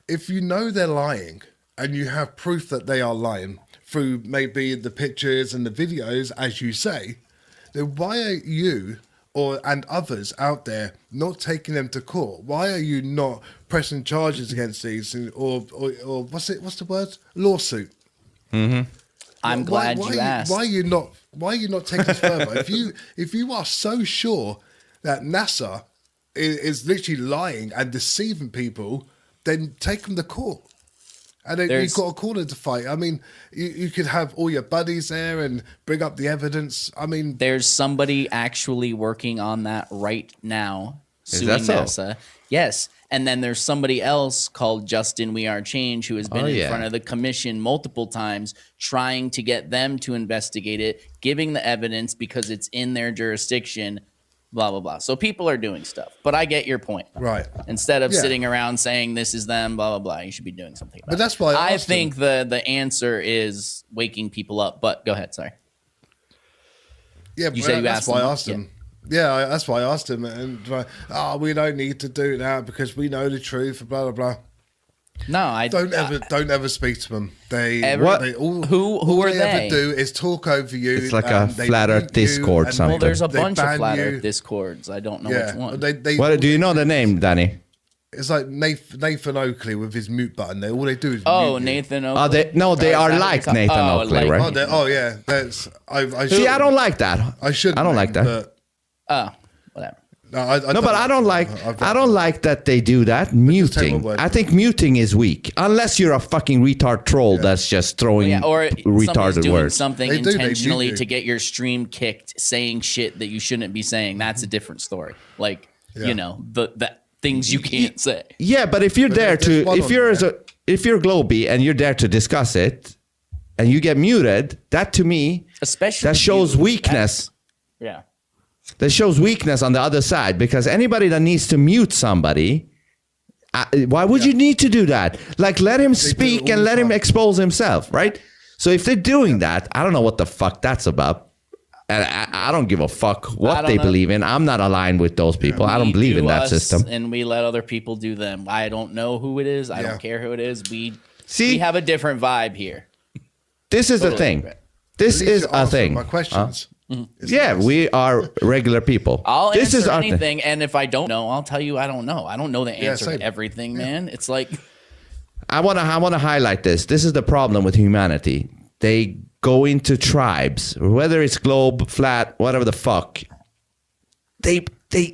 if you know they're lying, and you have proof that they are lying through maybe the pictures and the videos, as you say, then why are you and others out there not taking them to court? Why are you not pressing charges against these or what's the word? Lawsuit. I'm glad you asked. Why are you not taking this further? If you are so sure that NASA is literally lying and deceiving people, then take them to court. And then you've got a corner to fight. I mean, you could have all your buddies there and bring up the evidence. I mean, there's somebody actually working on that right now, suing NASA. Yes, And then there's somebody else called Justin We Are Change who has been in front of the commission multiple times trying to get them to investigate it, giving the evidence because it's in their jurisdiction, blah, blah, blah. So people are doing stuff. But I get your point. Right. Instead of sitting around saying this is them, blah, blah, blah, you should be doing something about But that's why I think the answer is waking people up. But go ahead, sorry. Yeah, You said you that's asked why him? I asked him. Yeah, that's why I asked him. And we don't need to do that because we know the truth. Blah blah blah. No, I Don't ever speak to them. They all who are they they? ever do is talk over you. It's like a they flat Earth mute you, Discord and something. Well, there's a they bunch of ban flat you. Earth Discords. I don't know Yeah, which one. What do you know the name, Danny? It's like Nathan Oakley with his mute button. All they do is Oh, mute you. Nathan Oakley. They are like Nathan Oakley, right? Yeah. That's I See, I don't like that. I should. I don't like that. But Whatever. No, but I don't like that they do that. take my Muting. word I for think muting is weak. Unless you're a fucking retard troll that's just throwing Or somebody's retarded doing words. something They do, they intentionally do. to get your stream kicked, saying shit that you shouldn't be saying. That's a different story. Like, you know, the things you can't say. Yeah, but if you're there there's one on if you're Globy and you're there to discuss it, and you get muted, that to me, Especially that shows you. weakness. Yeah. That shows weakness on the other side, because anybody that needs to mute somebody, why would you need to do that? Like, let him speak and let him expose himself, right? So if they're doing that, I don't know what the fuck that's about. And I don't give a fuck what they believe in. I'm not aligned with those people. I don't We believe do in that us, system. And we let other people do them. I don't know who it is. I don't care who it is. We have a different vibe here. This is the thing. This is a thing. My questions. Yeah, we are regular people. I'll this answer is our thing. anything, and if I don't know, I'll tell you I don't know. I don't know the answer same. to everything, man. It's like I want to highlight this. This is the problem with humanity. They go into tribes, whether it's globe, flat, whatever the fuck. They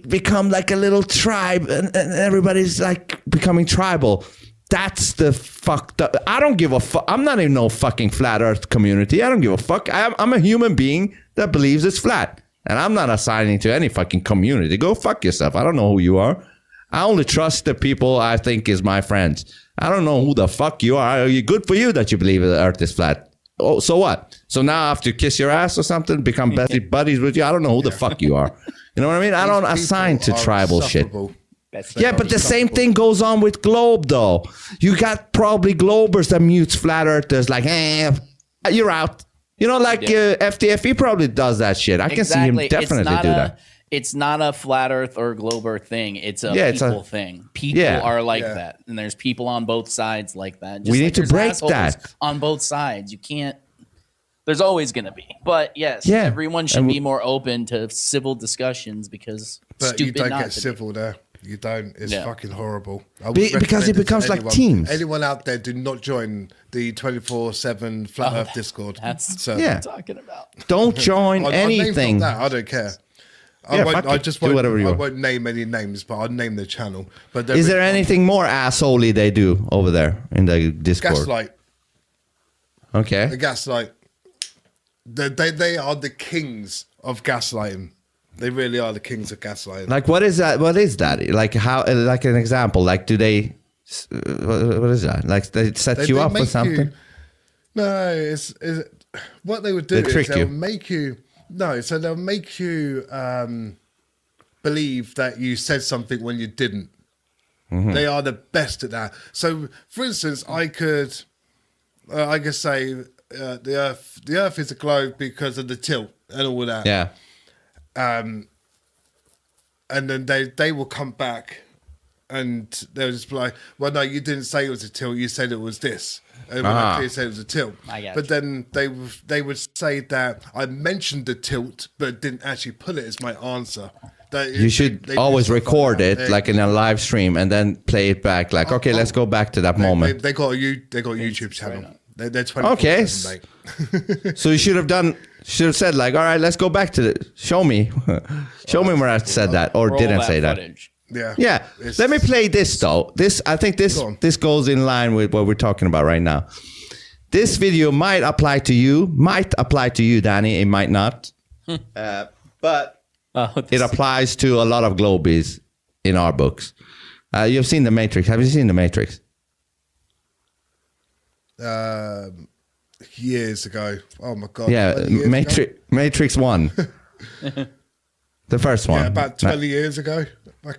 become like a little tribe, and everybody's like becoming tribal. That's the fucked up. I don't give a fuck. I'm not in no fucking flat Earth community. I don't give a fuck. I'm a human being that believes it's flat, and I'm not assigning to any fucking community. Go fuck yourself. I don't know who you are. I only trust the people I think is my friends. I don't know who the fuck you are. Good for you that you believe the Earth is flat. Oh, so what? So now I have to kiss your ass or something? Become best buddies with you? I don't know who the fuck you are. You know what I mean? I don't assign to tribal shit. Yeah, but the same thing goes on with Globe, though. You got probably Globers that mutes flat earthers like, you're out. You know, like FTFE probably does that shit. I can see him definitely do that. It's not a flat Earth or globe Earth thing. It's a people thing. People are like that, and there's people on both sides like that. Just we need like to there's break assholes that on both sides. You can't. There's always going to be, but yes, everyone should be more open to civil discussions because you don't get civil there. You don't. It's fucking horrible. Because it becomes like teams. Anyone out there, do not join the 24/7 Flat Earth Discord. That's what I'm talking about. Don't join anything. I don't care. Yeah, I just won't, whatever you I want. won't name any names, but I'll name the channel. But is there anything more assholey they do over there in the Discord? Gaslight. Okay. The Gaslight. They are the kings of gaslighting. They really are the kings of gaslighting. Like, what is that? What is that? Like, how? Like an example. Like, do they? What is that? Like, they set you up for something? No, it's what they would do They is trick they'll you. make you. No, so they'll make you believe that you said something when you didn't. Mm-hmm. They are the best at that. So, for instance, I could say the Earth is a globe because of the tilt and all that. Yeah. And then they will come back and they'll just be like, well, no, you didn't say it was a tilt, you said it was this. And when I clearly said it was a tilt. But then they would say that I mentioned the tilt but didn't actually put it as my answer. You should always record it like in a live stream and then play it back like, okay, let's go back to that moment. They got a YouTube channel. They're 24/7, okay. So you should have said like, all right, let's go back to show me where I said that or didn't say that. Yeah. Let me play this though. I think this goes in line with what we're talking about right now. This video might apply to you, Danny. It might not, but it applies to a lot of Globies in our books. You've seen The Matrix. Have you seen The Matrix? Years ago. Oh my god. Yeah, Matrix 1. The first one. Yeah, about 20 years ago.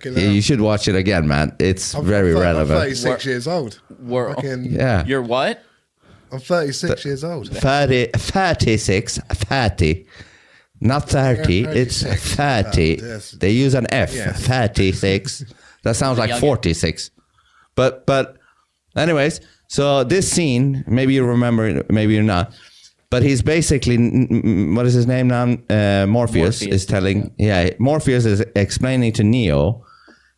You should watch it again, man. It's very relevant. I'm 36 years old. Yeah. You're what? I'm 36 years old. 36. 30. Not 30. Yeah, it's 30. Yes. They use an F. Yes. 36. That sounds like 46. But anyways, so this scene, maybe you remember, maybe you're not. But he's basically, what is his name now? Morpheus is telling, Morpheus is explaining to Neo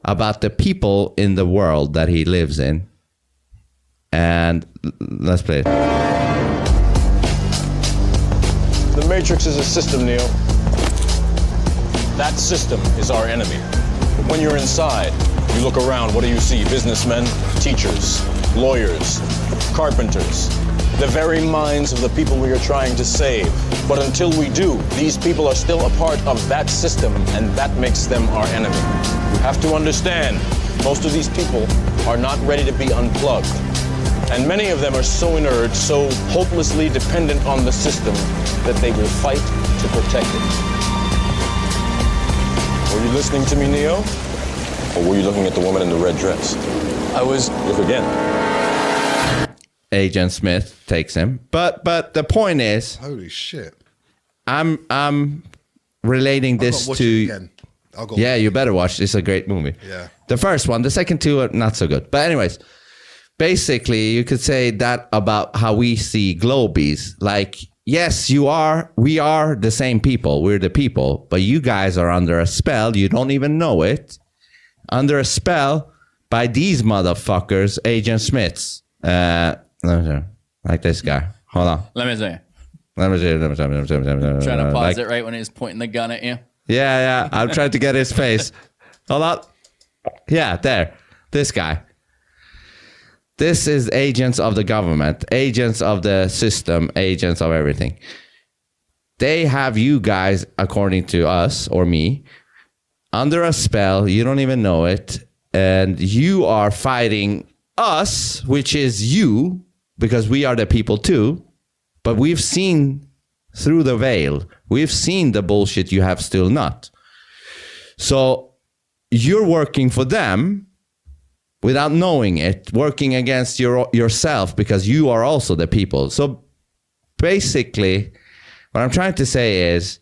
about the people in the world that he lives in. And let's play it. The Matrix is a system, Neo. That system is our enemy. When you're inside, you look around, what do you see? Businessmen, teachers, lawyers, carpenters. The very minds of the people we are trying to save. But until we do, these people are still a part of that system, and that makes them our enemy. You have to understand, most of these people are not ready to be unplugged. And many of them are so inert, so hopelessly dependent on the system, that they will fight to protect it. Were you listening to me, Neo? Or were you looking at the woman in the red dress? I was. Look again. Agent Smith takes him, but the point is, holy shit! I'm relating this to. Yeah, you better watch. It's a great movie. Yeah. The first one, the second two are not so good. But anyways, basically, you could say that about how we see Globies. Like, yes, we are the same people. We're the people, but you guys are under a spell. You don't even know it. Under a spell by these motherfuckers, Agent Smiths. Like this guy. Hold on. Let me see. Trying to pause it right when he's pointing the gun at you. Yeah. I'm trying to get his face. Hold on. Yeah, there. This guy. This is agents of the government, agents of the system, agents of everything. They have you guys, according to us or me, under a spell. You don't even know it. And you are fighting us, which is you, because we are the people too. But we've seen through the veil. We've seen the bullshit you have still not. So you're working for them without knowing it, working against yourself because you are also the people. So basically, what I'm trying to say is...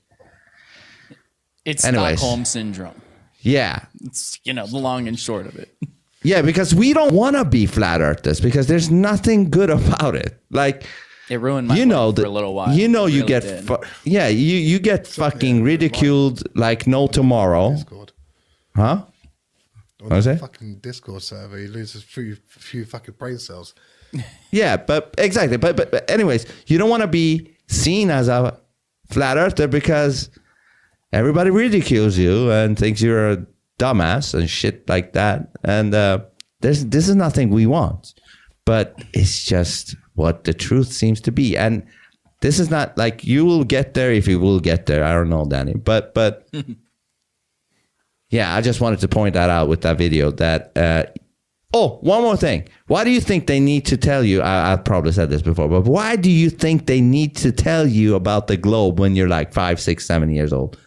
It's Stockholm Syndrome. Yeah. It's, the long and short of it. Yeah, because we don't want to be flat earthers because there's nothing good about it. Like... It ruined my life for a little while. You really get... you get fucking ridiculed like no tomorrow. Discord. Huh? On the fucking Discord server, he loses a few fucking brain cells. Yeah, but exactly. But anyways, you don't want to be seen as a flat earther because everybody ridicules you and thinks you're a dumbass and shit like that. And this is nothing we want, but it's just what the truth seems to be. And this is not like you will get there if you will get there. I don't know, Danny, but. Yeah, I just wanted to point that out with that video. That one more thing. Why do you think they need to tell you? I've probably said this before, but why do you think they need to tell you about the globe when you're like 5, 6, 7 years old?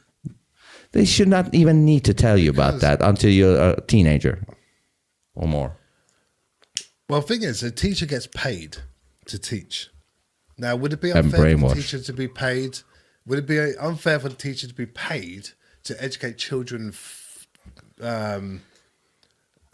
They should not even need to tell you about that until you're a teenager or more. Well, the thing is, a teacher gets paid to teach. Now, would it be unfair for the teacher to be paid? Would it be unfair for the teacher to be paid to educate children?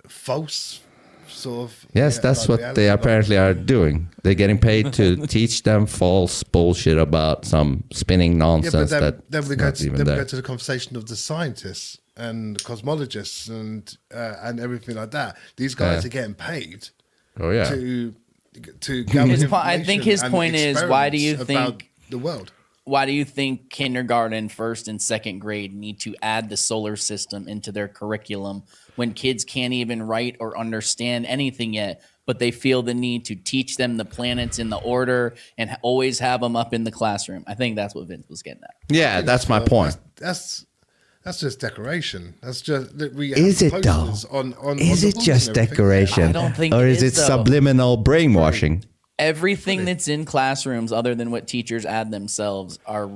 False sort of. Yes, that's what reality. They apparently are doing. They're getting paid to teach them false bullshit about some spinning nonsense. Yeah, but then we go to the conversation of the scientists and cosmologists and everything like that. These guys are getting paid. Oh yeah. To gather information. I think his point is, why do you think the world? Why do you think kindergarten, first and second grade need to add the solar system into their curriculum when kids can't even write or understand anything yet, but they feel the need to teach them the planets in the order and always have them up in the classroom? I think that's what Vince was getting at. Yeah, that's my point. That's That's just decoration. That's just that we. Is have it though? posters on Is the it walls just and everything. decoration? I don't think or it is it is, though. subliminal brainwashing? Everything that's in classrooms, other than what teachers add themselves, are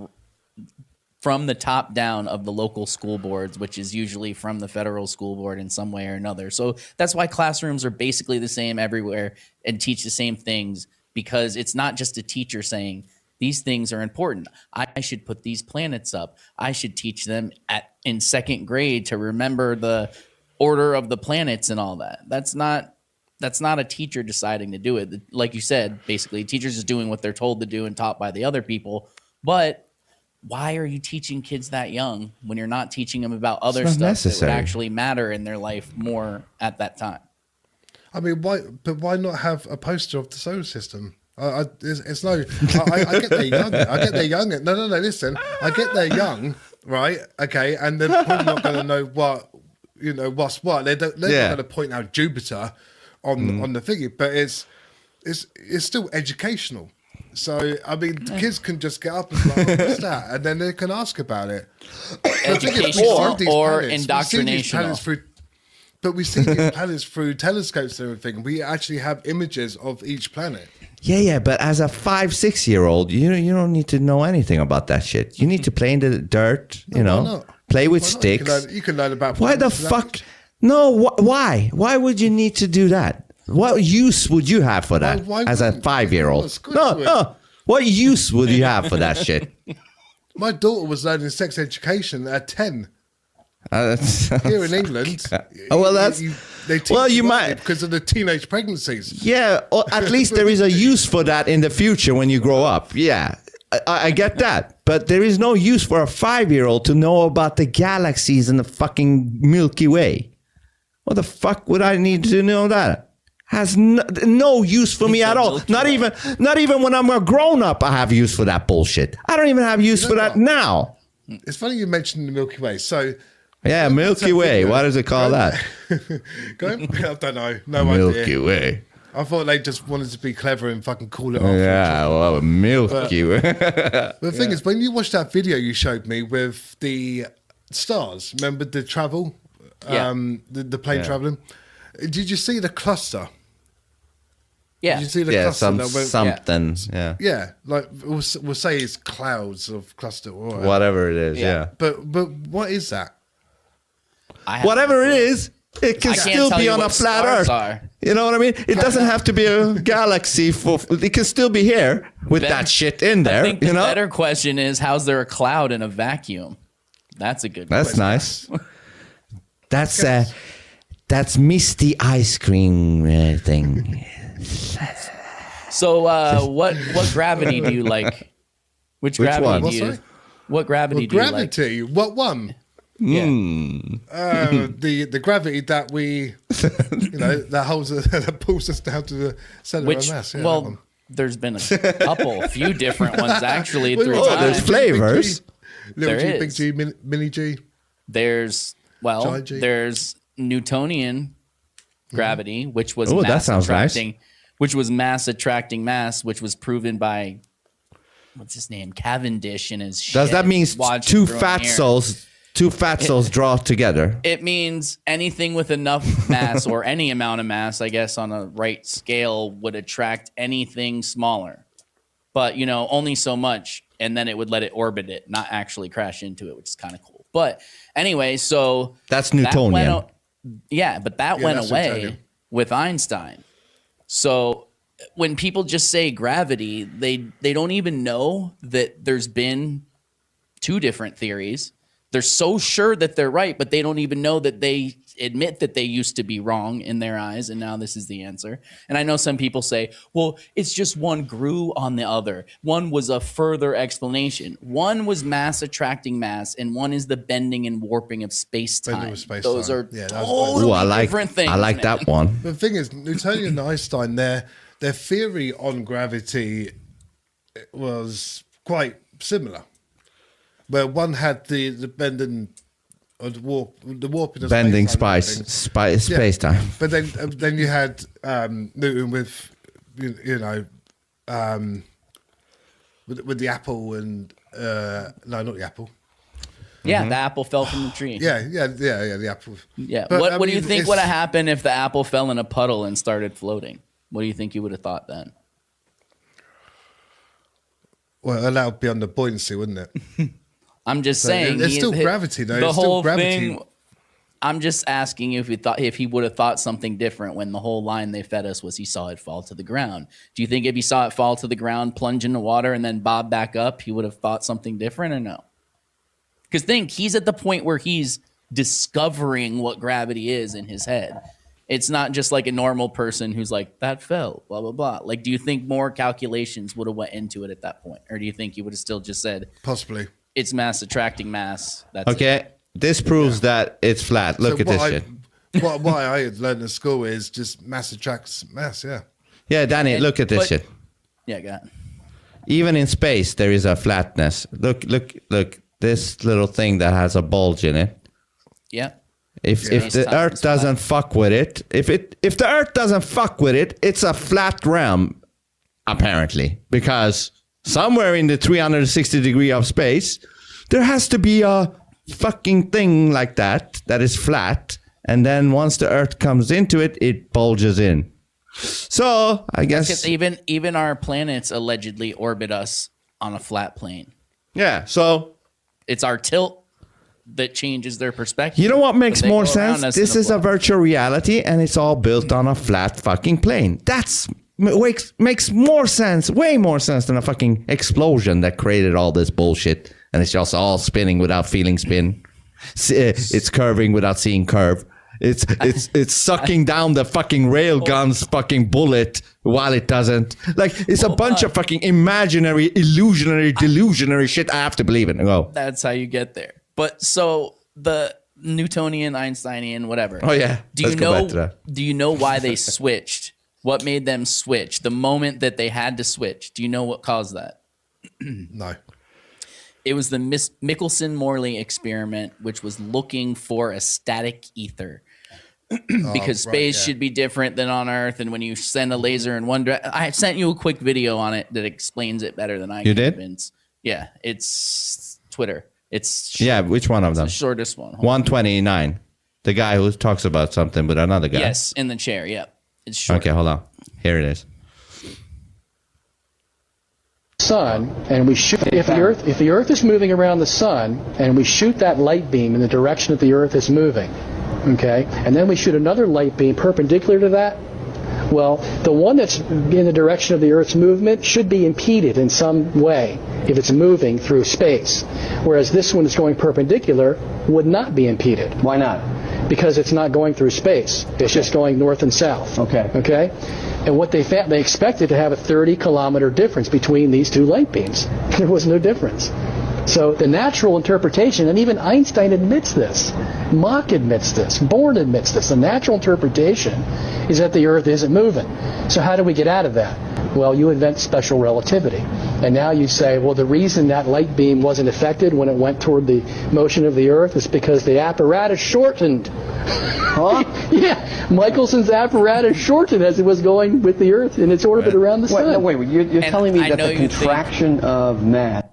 from the top down of the local school boards, which is usually from the federal school board in some way or another. So that's why classrooms are basically the same everywhere and teach the same things, because it's not just a teacher saying these things are important. I should put these planets up. I should teach them in second grade to remember the order of the planets and all that. That's not a teacher deciding to do it. Like you said, basically, teachers is doing what they're told to do and taught by the other people. But why are you teaching kids that young when you're not teaching them about other stuff that would actually matter in their life more at that time? I mean, why not have a poster of the solar system? It's no. I get they're young. I get they're young. No. Listen, I get they're young, right? Okay, and they're probably not going to know what's what. They're not going to point out Jupiter on the thingy, but it's still educational. So, I mean, the kids can just get up and be like, what's that? And then they can ask about it. Educational or indoctrination. But we see these planets through telescopes and everything. We actually have images of each planet. Yeah, but as a 5-6-year-old, you don't need to know anything about that shit. You need to play in the dirt, Why not? play with Why not? sticks. You can learn about Why the planets fuck? No, why? Why would you need to do that? What use would you have for that as a 5-year-old? No. What use would you have for that shit? My daughter was learning sex education at 10. Here in England. You might, because of the teenage pregnancies. Yeah, or at least there is a use for that in the future when you grow up. Yeah, I get that. But there is no use for a 5-year-old to know about the galaxies and the fucking Milky Way. What the fuck would I need to know that? Has no use for me at all. Not even when I'm a grown up, I have use for that bullshit. I don't even have use for that now. It's funny you mentioned the Milky Way. So yeah, Milky Way. Why does it call that? I don't know. No Milky idea. Way. I thought they just wanted to be clever and fucking call it off. Yeah, well, Milky Way. The thing is, when you watched that video you showed me with the stars, remember the travel, the plane traveling? Did you see the cluster? Yeah. Did you see the cluster? Something. Yeah, like we'll say it's clouds of cluster or whatever it is. Yeah. But what is that? Whatever it is, it can still be on a flat Earth. You know what I mean? It doesn't have to be a galaxy. It can still be here with that shit in there. I think the better question is, how's there a cloud in a vacuum? That's a good question. That's nice. That's Misty ice cream thing. So, what gravity do you like? Which gravity one? do you? What gravity do you like? Gravity. What one? Yeah. The gravity that we, that holds that pulls us down to the center of mass. Yeah, well, there's been a few different ones actually through time. There's flavors. Little G, There big is. G, mini G. There's Newtonian gravity, which was that mass sounds attracting, nice. which was mass attracting mass, which was proven by what's his name, Cavendish, and his. Does that mean two fat souls draw together? It means anything with enough mass or any amount of mass, I guess, on a right scale would attract anything smaller, but only so much, and then it would let it orbit it, not actually crash into it, which is kind of cool. But anyway, so that's Newtonian. But that went away Newtonian. with Einstein. So when people just say gravity, they don't even know that there's been two different theories. They're so sure that they're right, but they don't even know that they admit that they used to be wrong in their eyes, and now this is the answer. And I know some people say, well, it's just one grew on the other. One was a further explanation. One was mass attracting mass, and one is the bending and warping of space-time. Those are totally different things. I like that one. The thing is, Newtonian and Einstein, their theory on gravity was quite similar. Where one had the bending or the warping of bending space time. But then you had Newton with with the apple and no, not the apple. Yeah, the apple fell from the tree. Yeah, the apple. Yeah. But, What I do you mean, think it's- would have happened if the apple fell in a puddle and started floating? What do you think you would have thought then? Well, that would be under buoyancy, wouldn't it? I'm just So saying. there's still gravity, though. The It's still whole gravity. thing. I'm just asking you if he would have thought something different when the whole line they fed us was he saw it fall to the ground. Do you think if he saw it fall to the ground, plunge in the water, and then bob back up, he would have thought something different or no? Because he's at the point where he's discovering what gravity is in his head. It's not just like a normal person who's like, that fell, blah, blah, blah. Like, do you think more calculations would have went into it at that point? Or do you think he would have still just said, possibly, it's mass attracting mass? That's Okay, it. this proves that it's flat. Look at this shit. What I had learned in school is just mass attracts mass, yeah. Yeah, Danny, look at this shit. Yeah, go ahead. Even in space, there is a flatness. Look. This little thing that has a bulge in it. Yeah. If the Earth doesn't fuck with it, if the Earth doesn't fuck with it, it's a flat realm, apparently, because somewhere in the 360 degree of space, there has to be a fucking thing like that is flat, and then once the Earth comes into it, it bulges in. So I guess even our planets allegedly orbit us on a flat plane. Yeah, so it's our tilt that changes their perspective. You know what makes But they more go around sense? us This in is a virtual reality, and it's all built on a flat fucking plane. That's makes more sense, way more sense than a fucking explosion that created all this bullshit, and it's just all spinning without feeling spin. It's curving without seeing curve. It's sucking down the fucking railgun's fucking bullet while it doesn't. Like, it's a bunch of fucking imaginary, illusionary, delusionary shit I have to believe in. Go. That's how you get there. But so the Newtonian, Einsteinian, whatever. Oh yeah. Do you know why they switched? What made them switch? The moment that they had to switch. Do you know what caused that? No. It was the Michelson-Morley experiment, which was looking for a static ether. Because space should be different than on Earth, and when you send a laser in one direction, I sent you a quick video on it that explains it better than I You did? Convince. Yeah, it's Twitter. It's Which one of them? the shortest one. 129. The guy who talks about something with another guy. Yes, in the chair. Yep, it's short. Okay, hold on. Here it is. Sun, and we shoot. If the Earth is moving around the sun, and we shoot that light beam in the direction that the Earth is moving, okay, and then we shoot another light beam perpendicular to that, well, the one that's in the direction of the Earth's movement should be impeded in some way if it's moving through space, whereas this one that's going perpendicular would not be impeded. Why not? Because it's not going through space. It's just going north and south. Okay? And what they found, they expected to have a 30-kilometer difference between these two light beams. There was no difference. So the natural interpretation, and even Einstein admits this, Mach admits this, Bohr admits this, the natural interpretation is that the Earth isn't moving. So how do we get out of that? Well, you invent special relativity. And now you say, well, the reason that light beam wasn't affected when it went toward the motion of the Earth is because the apparatus shortened. Huh? Yeah, Michelson's apparatus shortened as it was going with the Earth in its orbit around the sun. Wait, you're telling me that the contraction of mass...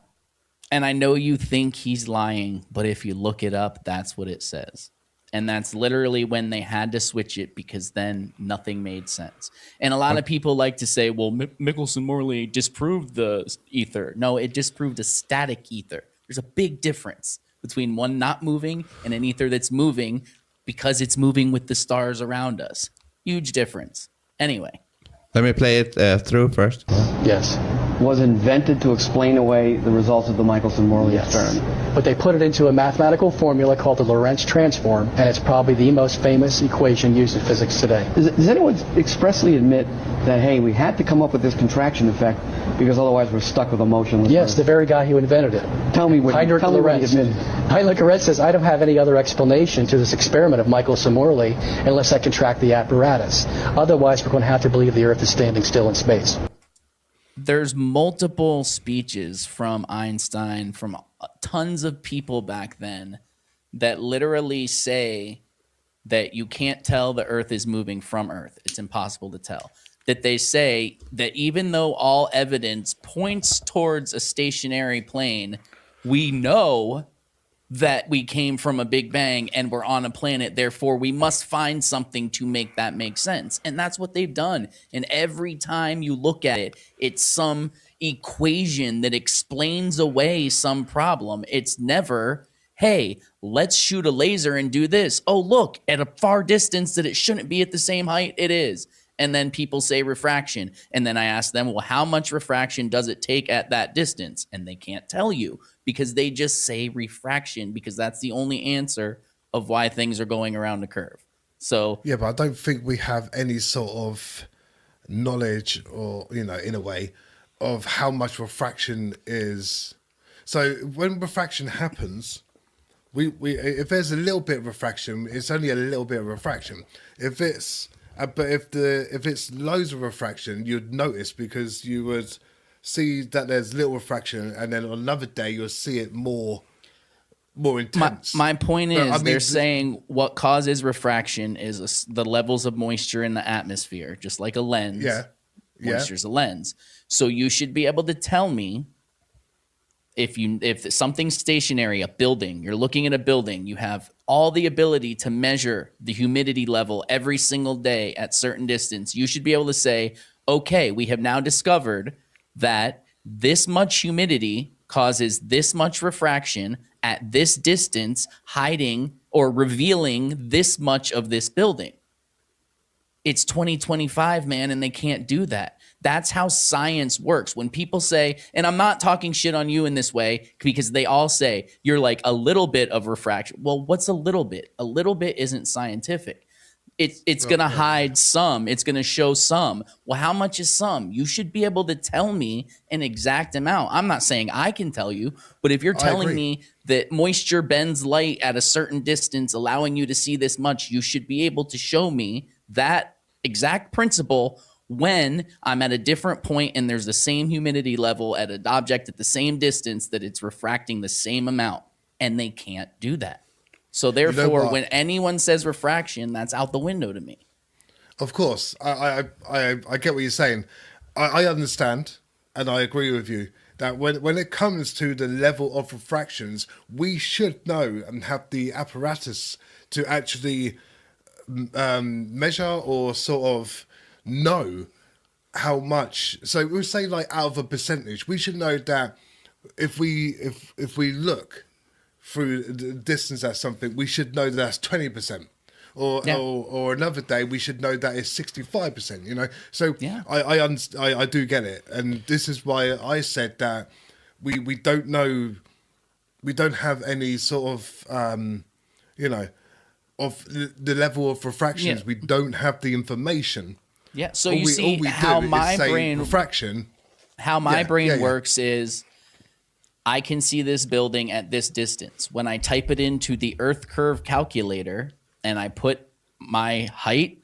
And I know you think he's lying, but if you look it up, that's what it says. And that's literally when they had to switch it, because then nothing made sense. And a lot of people like to say, well, Michelson-Morley disproved the ether. No, it disproved a static ether. There's a big difference between one not moving and an ether that's moving because it's moving with the stars around us. Huge difference. Anyway. Let me play it through first. Yes. Was invented to explain away the results of the Michelson-Morley experiment. But they put it into a mathematical formula called the Lorentz transform, and it's probably the most famous equation used in physics today. Does anyone expressly admit that, hey, we had to come up with this contraction effect because otherwise we're stuck with a motionless Yes, Earth? the very guy who invented it. Tell me what Heinrich Lorentz. he admitted. Heinrich Lorentz says, I don't have any other explanation to this experiment of Michelson-Morley unless I contract the apparatus. Otherwise, we're going to have to believe the Earth is standing still in space. There's multiple speeches from Einstein, from tons of people back then, that literally say that you can't tell the Earth is moving from Earth. It's impossible to tell. That they say that even though all evidence points towards a stationary plane, we know that we came from a big bang and we're on a planet. Therefore, we must find something to make that make sense. And that's what they've done. And every time you look at it, it's some equation that explains away some problem. It's never, hey, let's shoot a laser and do this. Oh, look, at a far distance that it shouldn't be at the same height, it is. And then people say refraction. And then I ask them, well, how much refraction does it take at that distance? And they can't tell you because they just say refraction because that's the only answer of why things are going around the curve. So yeah, but I don't think we have any sort of knowledge or, you know, in a way of how much refraction is. So when refraction happens, we if there's a little bit of refraction, it's only a little bit of refraction. If it's but if it's loads of refraction, you'd notice because you would see that there's little refraction, and then on another day you'll see it more intense. My point is, they're saying what causes refraction is the levels of moisture in the atmosphere, just like a lens. Yeah, moisture's a lens. So you should be able to tell me if something's stationary, a building, you're looking at a building, you have all the ability to measure the humidity level every single day at certain distance. You should be able to say, okay, we have now discovered that this much humidity causes this much refraction at this distance, hiding or revealing this much of this building. It's 2025, man, and they can't do that. That's how science works. When people say, and I'm not talking shit on you in this way, because they all say, you're like a little bit of refraction. Well, what's a little bit? A little bit isn't scientific. It's going to hide some. It's going to show some. Well, how much is some? You should be able to tell me an exact amount. I'm not saying I can tell you, but if you're telling me that moisture bends light at a certain distance, allowing you to see this much, you should be able to show me that exact principle when I'm at a different point and there's the same humidity level at an object at the same distance that it's refracting the same amount. And they can't do that. So therefore, when anyone says refraction, that's out the window to me. Of course. I get what you're saying. I understand and I agree with you that when it comes to the level of refractions, we should know and have the apparatus to actually measure or sort of know how much. So we'll say like out of a percentage, we should know that if we look through the distance at something, we should know that that's 20%. Or another day we should know that it's 65%, you know. So I do get it, and this is why I said that we don't know, we don't have any sort of you know, of the level of refractions. We don't have the information. Yeah, so you see how my brain refraction. How my brain works is I can see this building at this distance. When I type it into the Earth curve calculator and I put my height,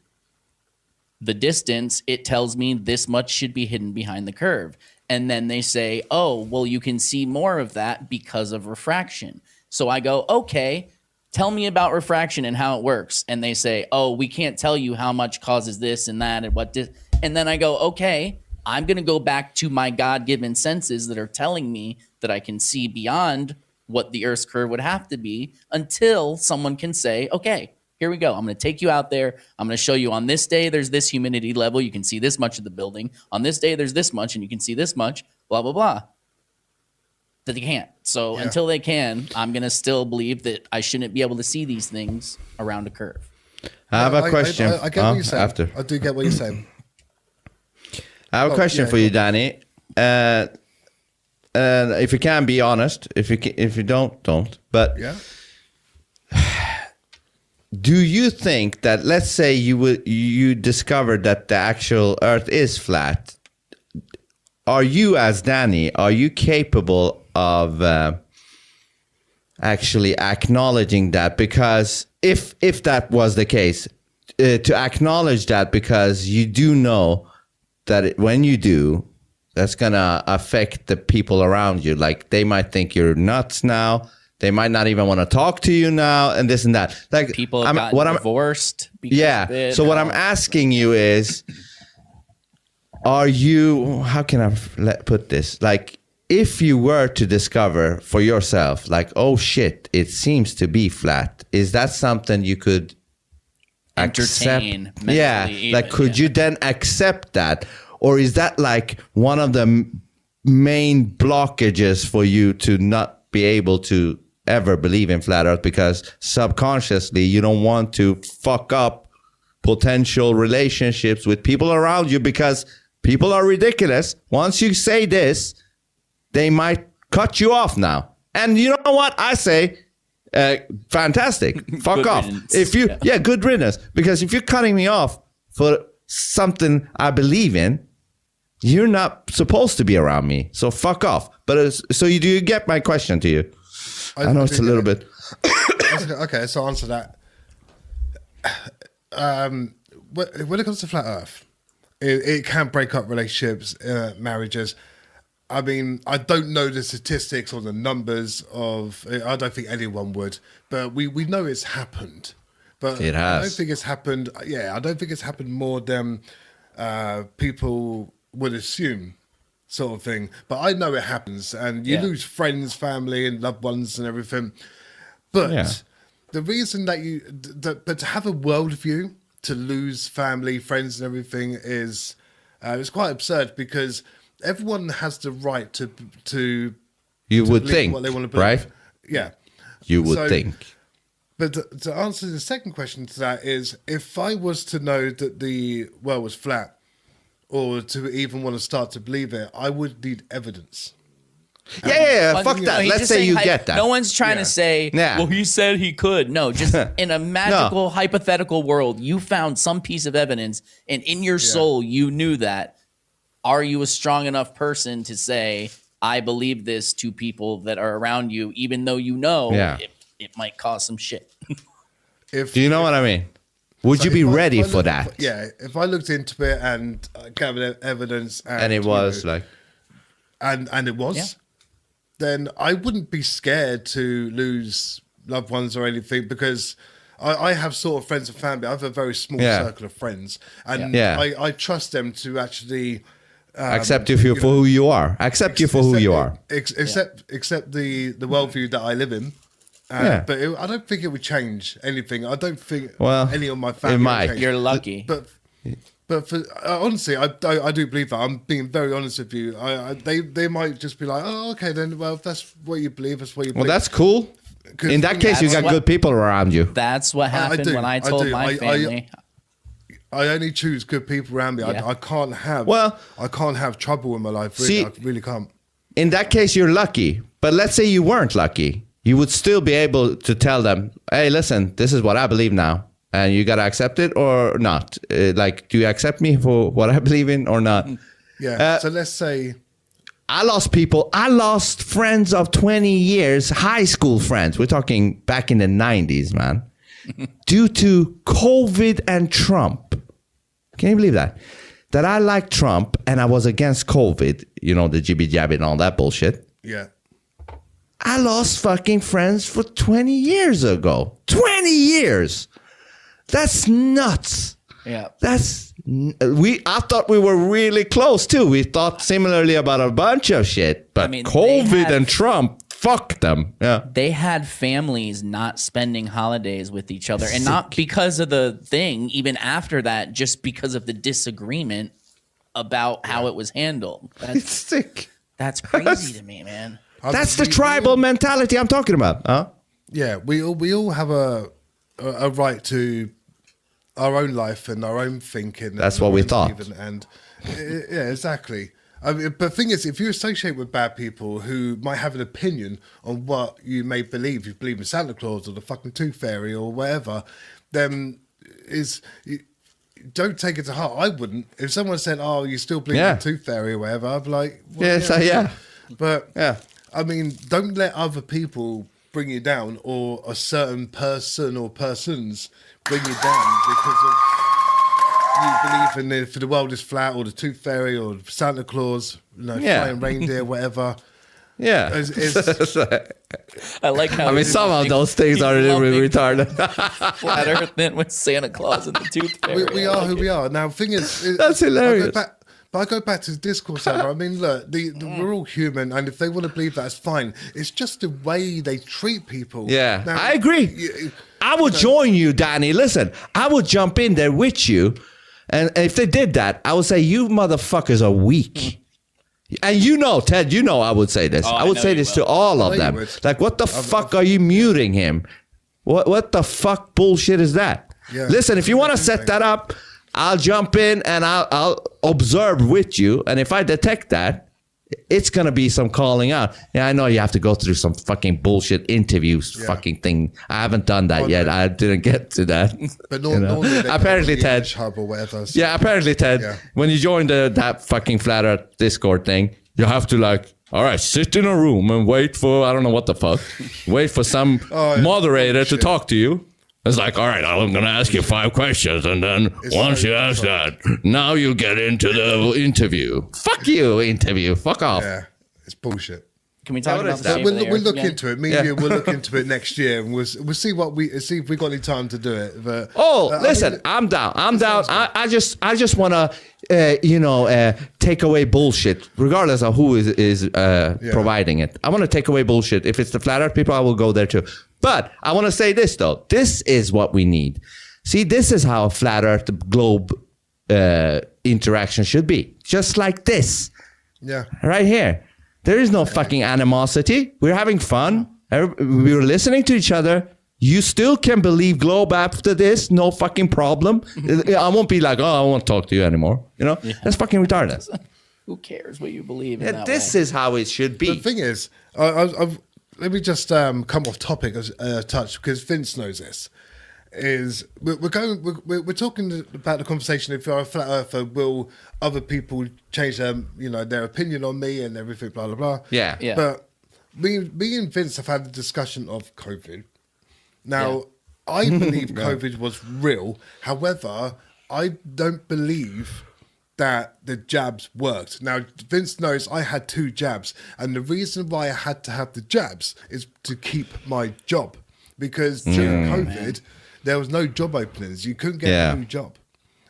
the distance, it tells me this much should be hidden behind the curve. And then they say, oh, well, you can see more of that because of refraction. So I go, okay, tell me about refraction and how it works. And they say, oh, we can't tell you how much causes this and that and what this. And then I go, okay, I'm going to go back to my God-given senses that are telling me that I can see beyond what the Earth's curve would have to be until someone can say, okay, here we go. I'm going to take you out there. I'm going to show you on this day, there's this humidity level. You can see this much of the building. On this day, there's this much, and you can see this much, blah, blah, blah. That they can't. So until they can, I'm going to still believe that I shouldn't be able to see these things around a curve. I have a question. I get what you're saying. I do get what you're saying. I have a question for you, Danny. If you can be honest, if you don't. But do you think that, let's say you discovered that the actual Earth is flat? Are you, as Danny, are you capable of actually acknowledging that? Because if that was the case, to acknowledge that, because you do know that when you do, that's gonna affect the people around you. Like, they might think you're nuts now. They might not even want to talk to you now, and this and that. Like, people have gotten divorced. So what I'm asking you is, are you? How can I put this? Like, if you were to discover for yourself, like, oh shit, it seems to be flat, is that something you could entertain accept? mentally Yeah, even, like could you then accept that, or is that like one of the main blockages for you to not be able to ever believe in flat Earth because subconsciously you don't want to fuck up potential relationships with people around you because people are ridiculous. Once you say this, they might cut you off now. And you know what I say? Fantastic. Fuck Good off. riddance. If you, yeah, good riddance. Because if you're cutting me off for something I believe in, you're not supposed to be around me. So fuck off. But so do you get my question to you? I know it's a little bit. Okay, so answer that. When it comes to flat Earth, it can break up relationships, marriages. I mean, I don't know the statistics or the numbers of. I don't think anyone would, but we know it's happened. But it has. I don't think it's happened. Yeah, I don't think it's happened more than people would assume, sort of thing. But I know it happens, and you lose friends, family, and loved ones, and everything. But the reason that but to have a worldview, to lose family, friends, and everything is it's quite absurd because everyone has the right to you would think what they want to believe. Right? Yeah, you would think. But to answer the second question to that is, if I was to know that the world was flat, or to even want to start to believe it, I would need evidence. Yeah, fuck that. Let's say you get that. No one's trying to say, well, he said he could. No, just in a magical, hypothetical world, you found some piece of evidence, and in your soul, you knew that. Are you a strong enough person to say, I believe this to people that are around you, even though you know it might cause some shit? Do you know what I mean? Would you be ready for that? Yeah, if I looked into it and gathered evidence, and it was like, and it was, then I wouldn't be scared to lose loved ones or anything because I have sort of friends and family. I have a very small circle of friends, and I trust them to actually accept you for who you are. Accept you for who you are. Accept the worldview that I live in. But I don't think it would change anything. I don't think any of my family. It might. You're lucky. But for, honestly, I do believe that. I'm being very honest with you. They might just be like, oh, okay, then. Well, if that's what you believe, that's what you believe. Well, that's cool. In that case, you got good people around you. That's what happened when I told my family. I only choose good people around me. I can't have. I can't have trouble in my life. Really, I really can't. In that case, you're lucky. But let's say you weren't lucky. You would still be able to tell them, hey, listen, this is what I believe now. And you got to accept it or not. Like, do you accept me for what I believe in or not? Yeah. So let's say I lost people. I lost friends of 20 years, high school friends. We're talking back in the 90s, man. Due to COVID and Trump. Can you believe that? That I liked Trump and I was against COVID. You know, the jibby jabby and all that bullshit. Yeah. I lost fucking friends for 20 years ago. 20 years. That's nuts. Yeah. I thought we were really close too. We thought similarly about a bunch of shit. But COVID and Trump, fuck them. Yeah. They had families not spending holidays with each other. And not because of the thing, even after that, just because of the disagreement about how it was handled. It's sick. That's crazy to me, man. That's the tribal mentality I'm talking about, huh? Yeah, we all have a right to our own life and our own thinking. That's what we thought. And yeah, exactly. I mean, but the thing is, if you associate with bad people who might have an opinion on what you may believe, you believe in Santa Claus or the fucking Tooth Fairy or whatever, then don't take it to heart. I wouldn't. If someone said, "Oh, you still believe in the Tooth Fairy" or whatever, I'd be like, well, But I mean, don't let other people bring you down, or a certain person or persons bring you down because of you believe in if the world is flat, or the Tooth Fairy, or Santa Claus, flying reindeer, whatever. Yeah. I like how. I mean, some of those things are a little bit retarded. Flat Earth then with Santa Claus and the Tooth Fairy. We are who we are. Now, the thing is, that's hilarious. But I go back to the Discord server. I mean, look, we're all human, and if they want to believe that, it's fine. It's just the way they treat people. Yeah, Now, I agree. I would join you, Danny. Listen, I would jump in there with you, and if they did that, I would say, you motherfuckers are weak. And you know, Ted, you know I would say this. I would say this to all of them. Like, what the fuck are you muting him? What the fuck bullshit is that? Yeah. Listen, if you want to set that up, I'll jump in and I'll observe with you. And if I detect that, it's going to be some calling out. Yeah, I know you have to go through some fucking bullshit interviews fucking thing. I haven't done that yet. I didn't get to that. But normally apparently, Ted. Hub or whatever, so. Yeah, apparently, Ted, when you join that fucking Flat Earth Discord thing, you have to all right, sit in a room and wait for, I don't know what the fuck, wait for some moderator to talk to you. It's like, all right, I'm going to ask you 5 questions, and then once you ask that, now you get into the interview. Fuck you, interview. Fuck off. Yeah, it's bullshit. Can we talk about that? that? We'll look into it. Me and you, we'll look into it next year, and we'll see see if we got any time to do it. But listen, I'm down. I just want to, take away bullshit, regardless of who is providing it. I want to take away bullshit. If it's the Flat Earth people, I will go there too. But I want to say this, though. This is what we need. See, this is how a Flat Earth globe interaction should be. Just like this. Yeah. Right here. There is no fucking animosity. We're having fun. We're listening to each other. You still can believe globe after this. No fucking problem. I won't be like, I won't talk to you anymore. That's fucking retarded. Who cares what you believe in that this way? is how it should be. The thing is, let me just come off topic a touch, because Vince knows this. We're talking about the conversation. If you're a flat earther, will other people change their opinion on me and everything, blah blah blah. Yeah. But me and Vince have had the discussion of COVID. Now, I believe COVID was real. However, I don't believe that the jabs worked. Now, Vince knows I had 2 jabs, and the reason why I had to have the jabs is to keep my job, because during COVID, there was no job openings. You couldn't get a new job.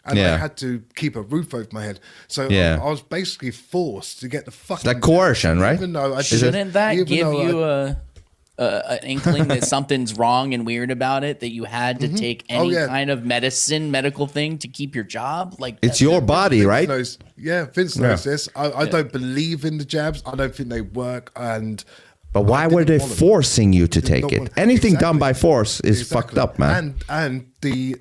And I had to keep a roof over my head. So I was basically forced to get the fucking... It's like coercion, right? Even though Shouldn't that give you an inkling that something's wrong and weird about it, that you had to take any kind of medical thing to keep your job? Like, it's your body, Vince right? Knows, Vince knows this. I don't believe in the jabs. I don't think they work. But why were they forcing you to take it? Anything done by force is fucked up, man. And the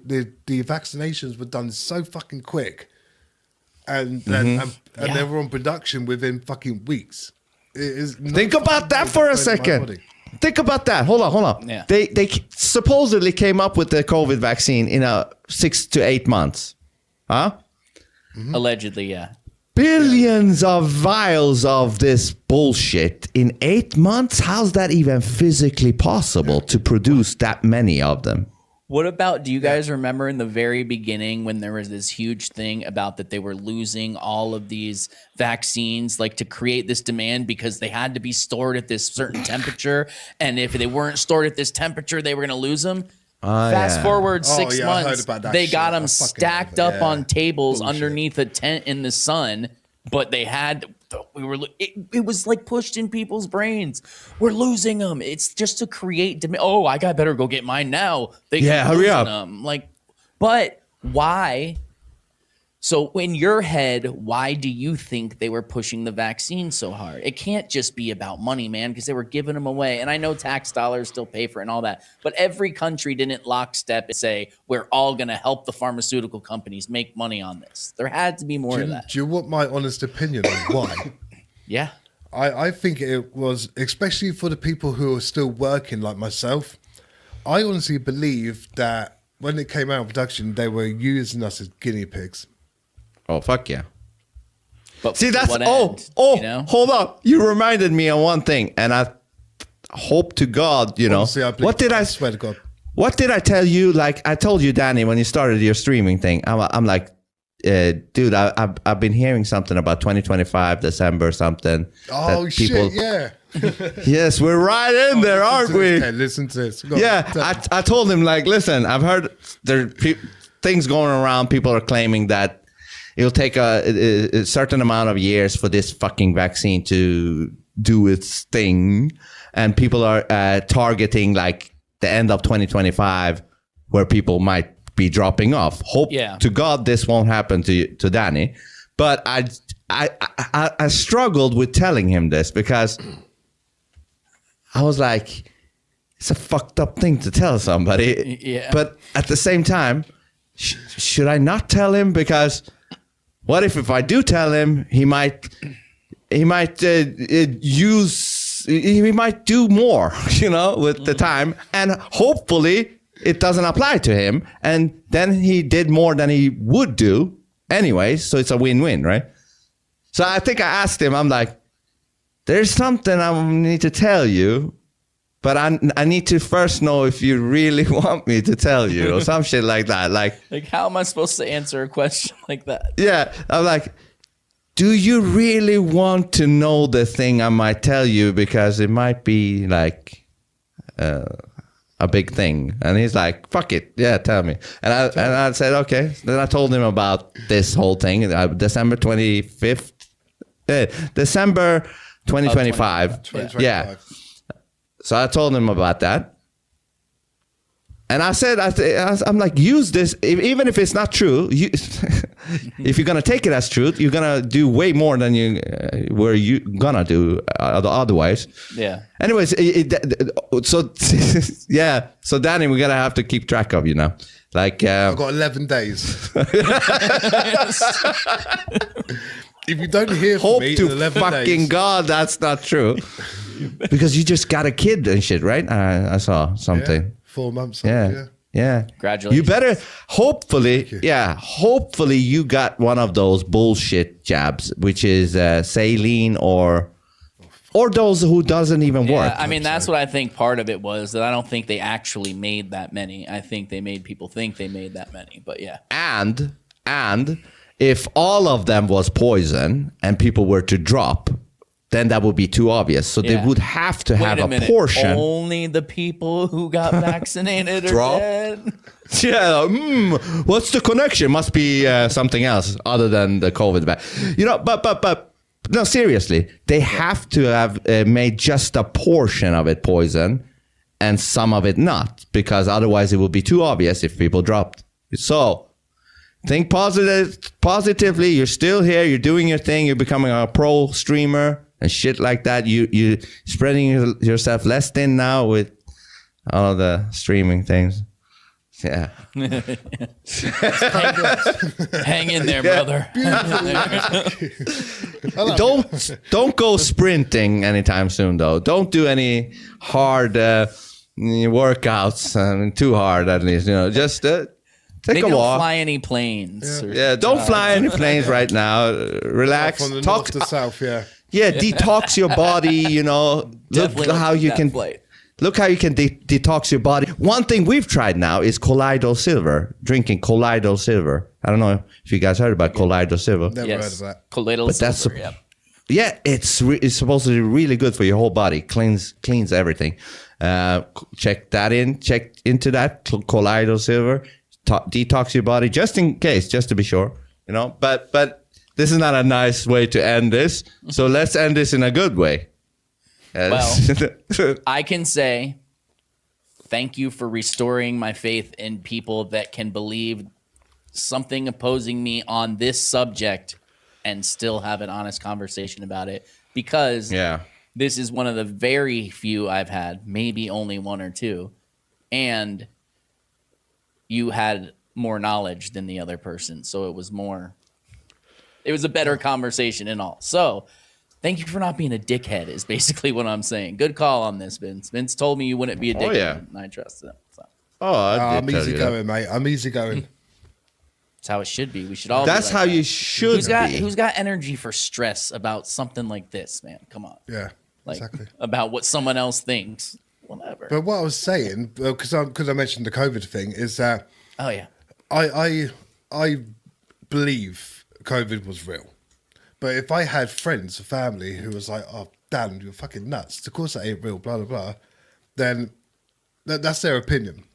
vaccinations were done so fucking quick, and they were on production within fucking weeks. Think about that for a second. Think about that. Hold on. Yeah. They supposedly came up with the COVID vaccine in 6 to 8 months. Huh? Allegedly, yeah. Billions of vials of this bullshit in 8 months? How's that even physically possible to produce that many of them? What about, do you guys remember in the very beginning when there was this huge thing about that they were losing all of these vaccines, like to create this demand because they had to be stored at this certain temperature, and if they weren't stored at this temperature, they were going to lose them? Fast forward 6 months, they got them stacked up on tables underneath a tent in the sun, but they had... It was like pushed in people's brains. We're losing them. It's just to create demand. Oh, I better go get mine now. Hurry up. Them. But why? So in your head, why do you think they were pushing the vaccine so hard? It can't just be about money, man, because they were giving them away. And I know tax dollars still pay for it and all that, but every country didn't lockstep and say, we're all going to help the pharmaceutical companies make money on this. There had to be more of that. Do you want my honest opinion on why? Yeah. I think it was, especially for the people who are still working like myself, I honestly believe that when it came out of production, they were using us as guinea pigs. Oh, fuck yeah. But see, that's... Hold up. You reminded me of one thing, and I hope to God, Honestly, I swear to God. What did I tell you? Like, I told you, Danny, when you started your streaming thing, I'm like, dude, I've been hearing something about 2025, December, something. Oh, shit, yeah. Yes, we're right in there, aren't we? Listen to this. I told him, like, listen, I've heard there are things going around. People are claiming that it'll take a certain amount of years for this fucking vaccine to do its thing, and people are targeting like the end of 2025, where people might be dropping off. Hope to God this won't happen to Danny, but I struggled with telling him this because I was like, it's a fucked up thing to tell somebody. Yeah. But at the same time, should I not tell him? Because what if I do tell him, he might do more, with the time, and hopefully it doesn't apply to him, and then he did more than he would do anyway. So it's a win-win, right? So I think I asked him, I'm like, there's something I need to tell you, but I need to first know if you really want me to tell you, or some shit like that. Like how am I supposed to answer a question like that? Yeah, I'm like, do you really want to know the thing I might tell you, because it might be like a big thing? And he's like, fuck it, yeah, tell me. And I said, okay. Then I told him about this whole thing, December 25th, December 2025. 2025. Yeah. So I told him about that. And I said, I'm like, use this, even if it's not true. If you're going to take it as truth, you're going to do way more than you were going to do otherwise. Yeah. Anyways, so yeah. So Danny, we're going to have to keep track of, Like I've got 11 days. If you don't hear from me in 11 fucking days. God, that's not true. Because you just got a kid and shit, right? I saw something. Yeah, 4 months. Yeah. Congratulations. You better, hopefully you got one of those bullshit jabs, which is saline or those who doesn't even work. I mean, that's what I think part of it was, that I don't think they actually made that many. I think they made people think they made that many, but yeah. And if all of them was poison and people were to drop, then that would be too obvious. So they would have to have a portion. Only the people who got vaccinated are dead. Yeah. What's the connection? Must be something else other than the COVID. But no, seriously, they have to have made just a portion of it poison and some of it not, because otherwise it would be too obvious if people dropped. So think positively. You're still here. You're doing your thing. You're becoming a pro streamer and shit like that. You spreading yourself less thin now with all the streaming things. Yeah. Hang in there, brother. Don't go sprinting anytime soon, though. Don't do any hard workouts. Too hard, at least. Just take Maybe a don't walk. Fly any planes. Yeah, don't fly any planes right now. Relax. From the north to south, yeah. Yeah, detox your body. Look how you can. Look how you can detox your body. One thing we've tried now is Colloidal Silver. Drinking Colloidal Silver. I don't know if you guys heard about Colloidal Silver. Never heard of that. Colloidal Silver. Yeah, it's supposed to be really good for your whole body. Cleans everything. Check that in. Check into that Colloidal Silver. Detox your body just in case, just to be sure. But this is not a nice way to end this. So let's end this in a good way. Well, I can say thank you for restoring my faith in people that can believe something opposing me on this subject and still have an honest conversation about it, because this is one of the very few I've had, maybe only one or two, and you had more knowledge than the other person, so it was a better conversation and all. So thank you for not being a dickhead is basically what I'm saying. Good call on this, Vince. Vince told me you wouldn't be a dickhead. Yeah. And I trust him. So. I'm easy going, mate. I'm easy going. That's how it should be. We should all. That's be like how that. you should be. Who's got energy for stress about something like this, man? Come on. Yeah, exactly. About what someone else thinks. Whatever. But what I was saying, because I mentioned the COVID thing, is that I believe COVID was real. But if I had friends or family who was like, "Oh, Dan, you're fucking nuts. Of course that ain't real," blah blah blah, then that's their opinion,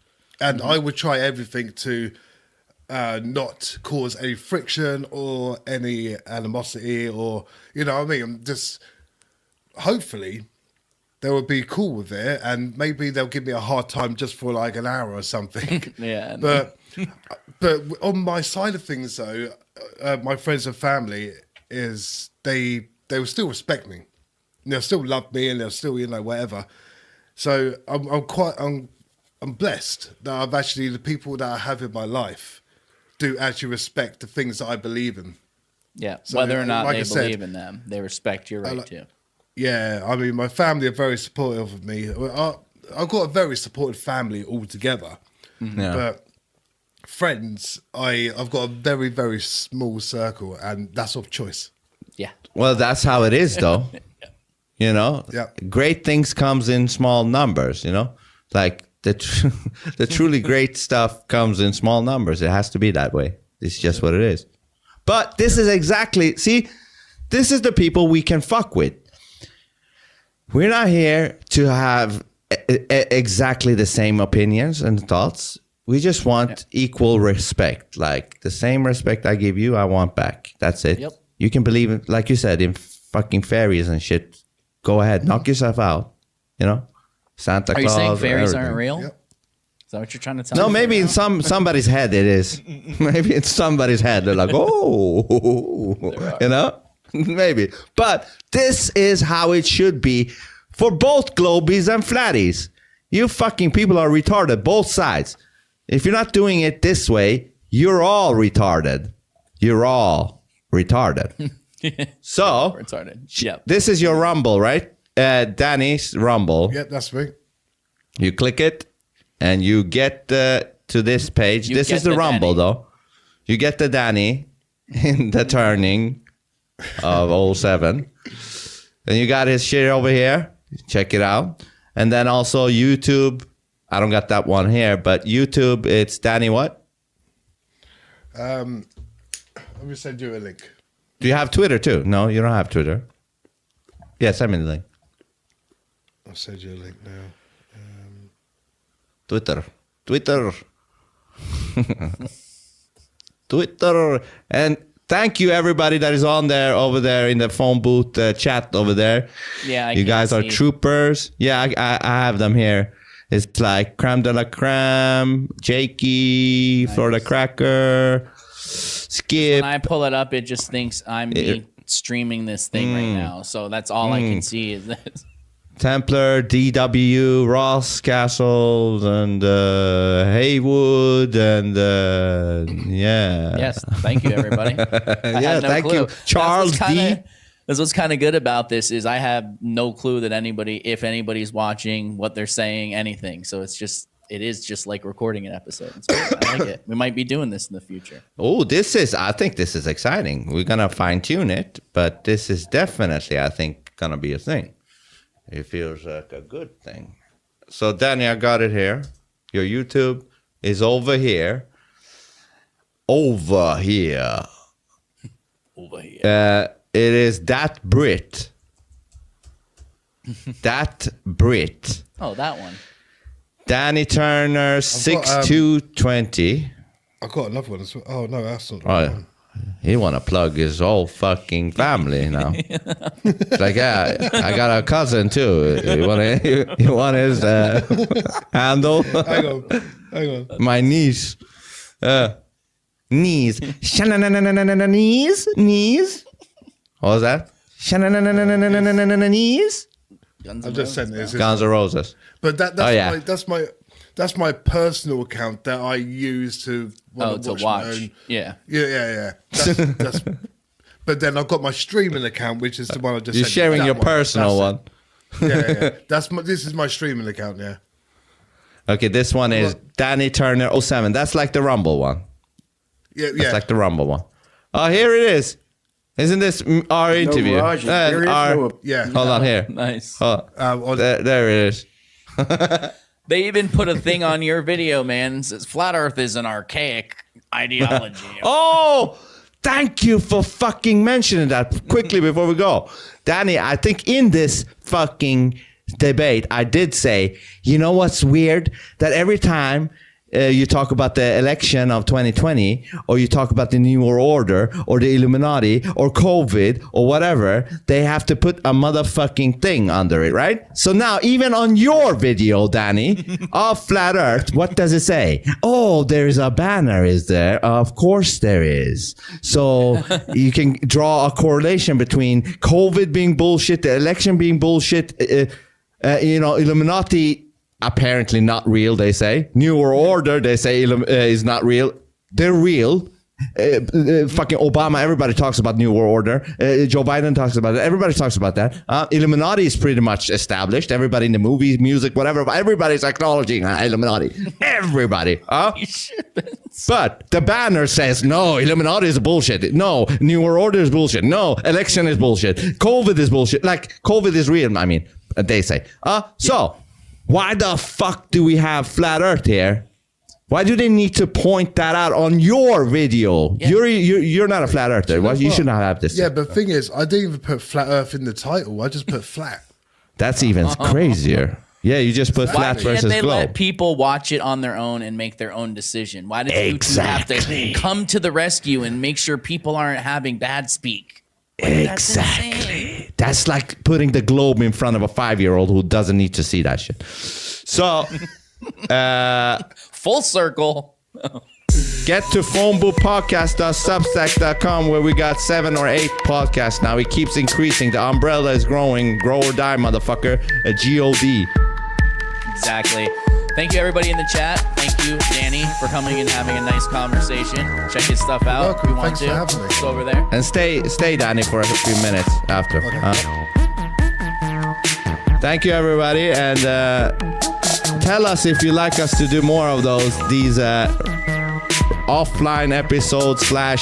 and I would try everything to not cause any friction or any animosity, or you know what I mean. I'm just hopefully they will be cool with it, and maybe they'll give me a hard time just for like an hour or something. Yeah, but on my side of things, though, my friends and family is they will still respect me. They'll still love me, and they'll still, you know, whatever. So I'm blessed that I've actually, the people that I have in my life do actually respect the things that I believe in. Yeah, So, whether or not like they I said, believe in them, they respect your right to. Yeah, I mean, my family are very supportive of me. I've got a very supportive family altogether. Yeah. But friends, I've got a very, very small circle, and that's of choice. Yeah. Well, that's how it is, though. You know, Yeah. great things comes in small numbers. You know, like the truly great stuff comes in small numbers. It has to be that way. It's just what it is. But this is exactly, see, this is the people we can fuck with. We're not here to have exactly the same opinions and thoughts. We just want equal respect. Like the same respect I give you, I want back. That's it. Yep. You can believe it, like you said, in fucking fairies and shit. Go ahead, knock yourself out. You know, Santa Are Claus. you saying fairies everything. aren't real? Yep. Is that what you're trying to tell No, me? maybe in somebody's head it is. Maybe in somebody's head they're like, oh, you know, maybe. But this is how it should be for both globies and flatties. You fucking people are retarded, both sides. If you're not doing it this way, you're all retarded. You're all retarded. So, retarded. Yep. this is your Rumble, right? Danny's Rumble. Yep, that's me. You click it, and you get to this page. You This get is the the Rumble, Danny. though. You get the Danny in the turning of 07. Then you got his shit over here. Check it out. And then also YouTube. I don't got that one here, but YouTube, it's Danny what? Let me send you a link. Do you have Twitter, too? No, you don't have Twitter. Yeah, send me the link. I'll send you a link now. Twitter. Twitter. And thank you, everybody that is on there, over there in the phone booth chat over there. Yeah, you guys are see. troopers. Yeah, I have them here. It's like Creme de la Creme, Jakey, Florida Cracker, Skip. When I pull it up, it just thinks I'm streaming this thing right now. So that's all I can see is this. Templar, DW, Ross Castles, and Haywood, and yeah. Yes, thank you, everybody. I Yeah, had no thank clue. you. Charles D. That's what's kind of good about this is I have no clue that if anybody's watching, what they're saying, anything. So it is just like recording an episode. It's great. I like it. We might be doing this in the future. Oh, I think this is exciting. We're going to fine tune it, but this is definitely, I think, going to be a thing. It feels like a good thing. So, Danny, I got it here. Your YouTube is over here. Over here. It is That Brit. That Brit. Oh, that one. Danny Turner, 6220. I've got another one as well. Oh, no, that's not the Oh, one. he want to plug his whole fucking family now. Like, yeah, I got a cousin too. You want his handle? Hang on. My niece. Knees. Knees. What was that? Knees. I've just sent this. Guns N' Roses. But that's my personal account that I use to watch. My own. Yeah. Yeah. That's, but then I've got my streaming account, which is the one I just. You're sent sharing that your personal one. Yeah. This is my streaming account. Yeah. Okay, this one is Danny Turner 07. That's like the Rumble one. Yeah. That's like the Rumble one. Oh, here it is. Isn't this our interview? Mirage, there is no- Yeah. Hold on here. Nice. There it is. They even put a thing on your video, man. It says flat Earth is an archaic ideology. Oh, thank you for fucking mentioning that quickly before we go. Danny, I think in this fucking debate, I did say, you know what's weird? That every time you talk about the election of 2020, or you talk about the New World Order, or the Illuminati, or COVID, or whatever, they have to put a motherfucking thing under it, right? So now, even on your video, Danny, of Flat Earth, what does it say? Oh, there's a banner, is there? Of course there is. So you can draw a correlation between COVID being bullshit, the election being bullshit, Illuminati, apparently not real, they say. New World Order, they say, is not real. They're real. Fucking Obama, everybody talks about New World Order. Joe Biden talks about it. Everybody talks about that. Illuminati is pretty much established. Everybody in the movies, music, whatever. Everybody's acknowledging Illuminati. Everybody. But the banner says, no, Illuminati is bullshit. No, New World Order is bullshit. No, election is bullshit. COVID is bullshit. Like, COVID is real, I mean, they say. So, why the fuck do we have Flat Earth here? Why do they need to point that out on your video? Yeah. You're not a flat earther. You should not have this. Yeah, but the thing is, I didn't even put flat earth in the title. I just put flat. That's even crazier. Yeah, you just put flat versus globe. Why can't they let people watch it on their own and make their own decision? Why did you have to come to the rescue and make sure people aren't having bad speak? Exactly. That's like putting the globe in front of a 5-year-old who doesn't need to see that shit. So... full circle. Get to phoneboothpodcast.substack.com where we got 7 or 8 podcasts now. It keeps increasing. The umbrella is growing. Grow or die, motherfucker. A GOD. Exactly. Thank you, everybody in the chat. Thank you, Danny, for coming and having a nice conversation. Check his stuff out if you want to. It's over there. And stay, Danny, for a few minutes after. Okay. Thank you, everybody, and tell us if you like us to do more of these offline episodes / live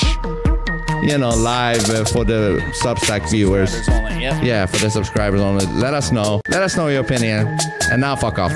for the Substack viewers. Only, yep. Yeah, for the subscribers only. Let us know. Let us know your opinion. And now fuck off.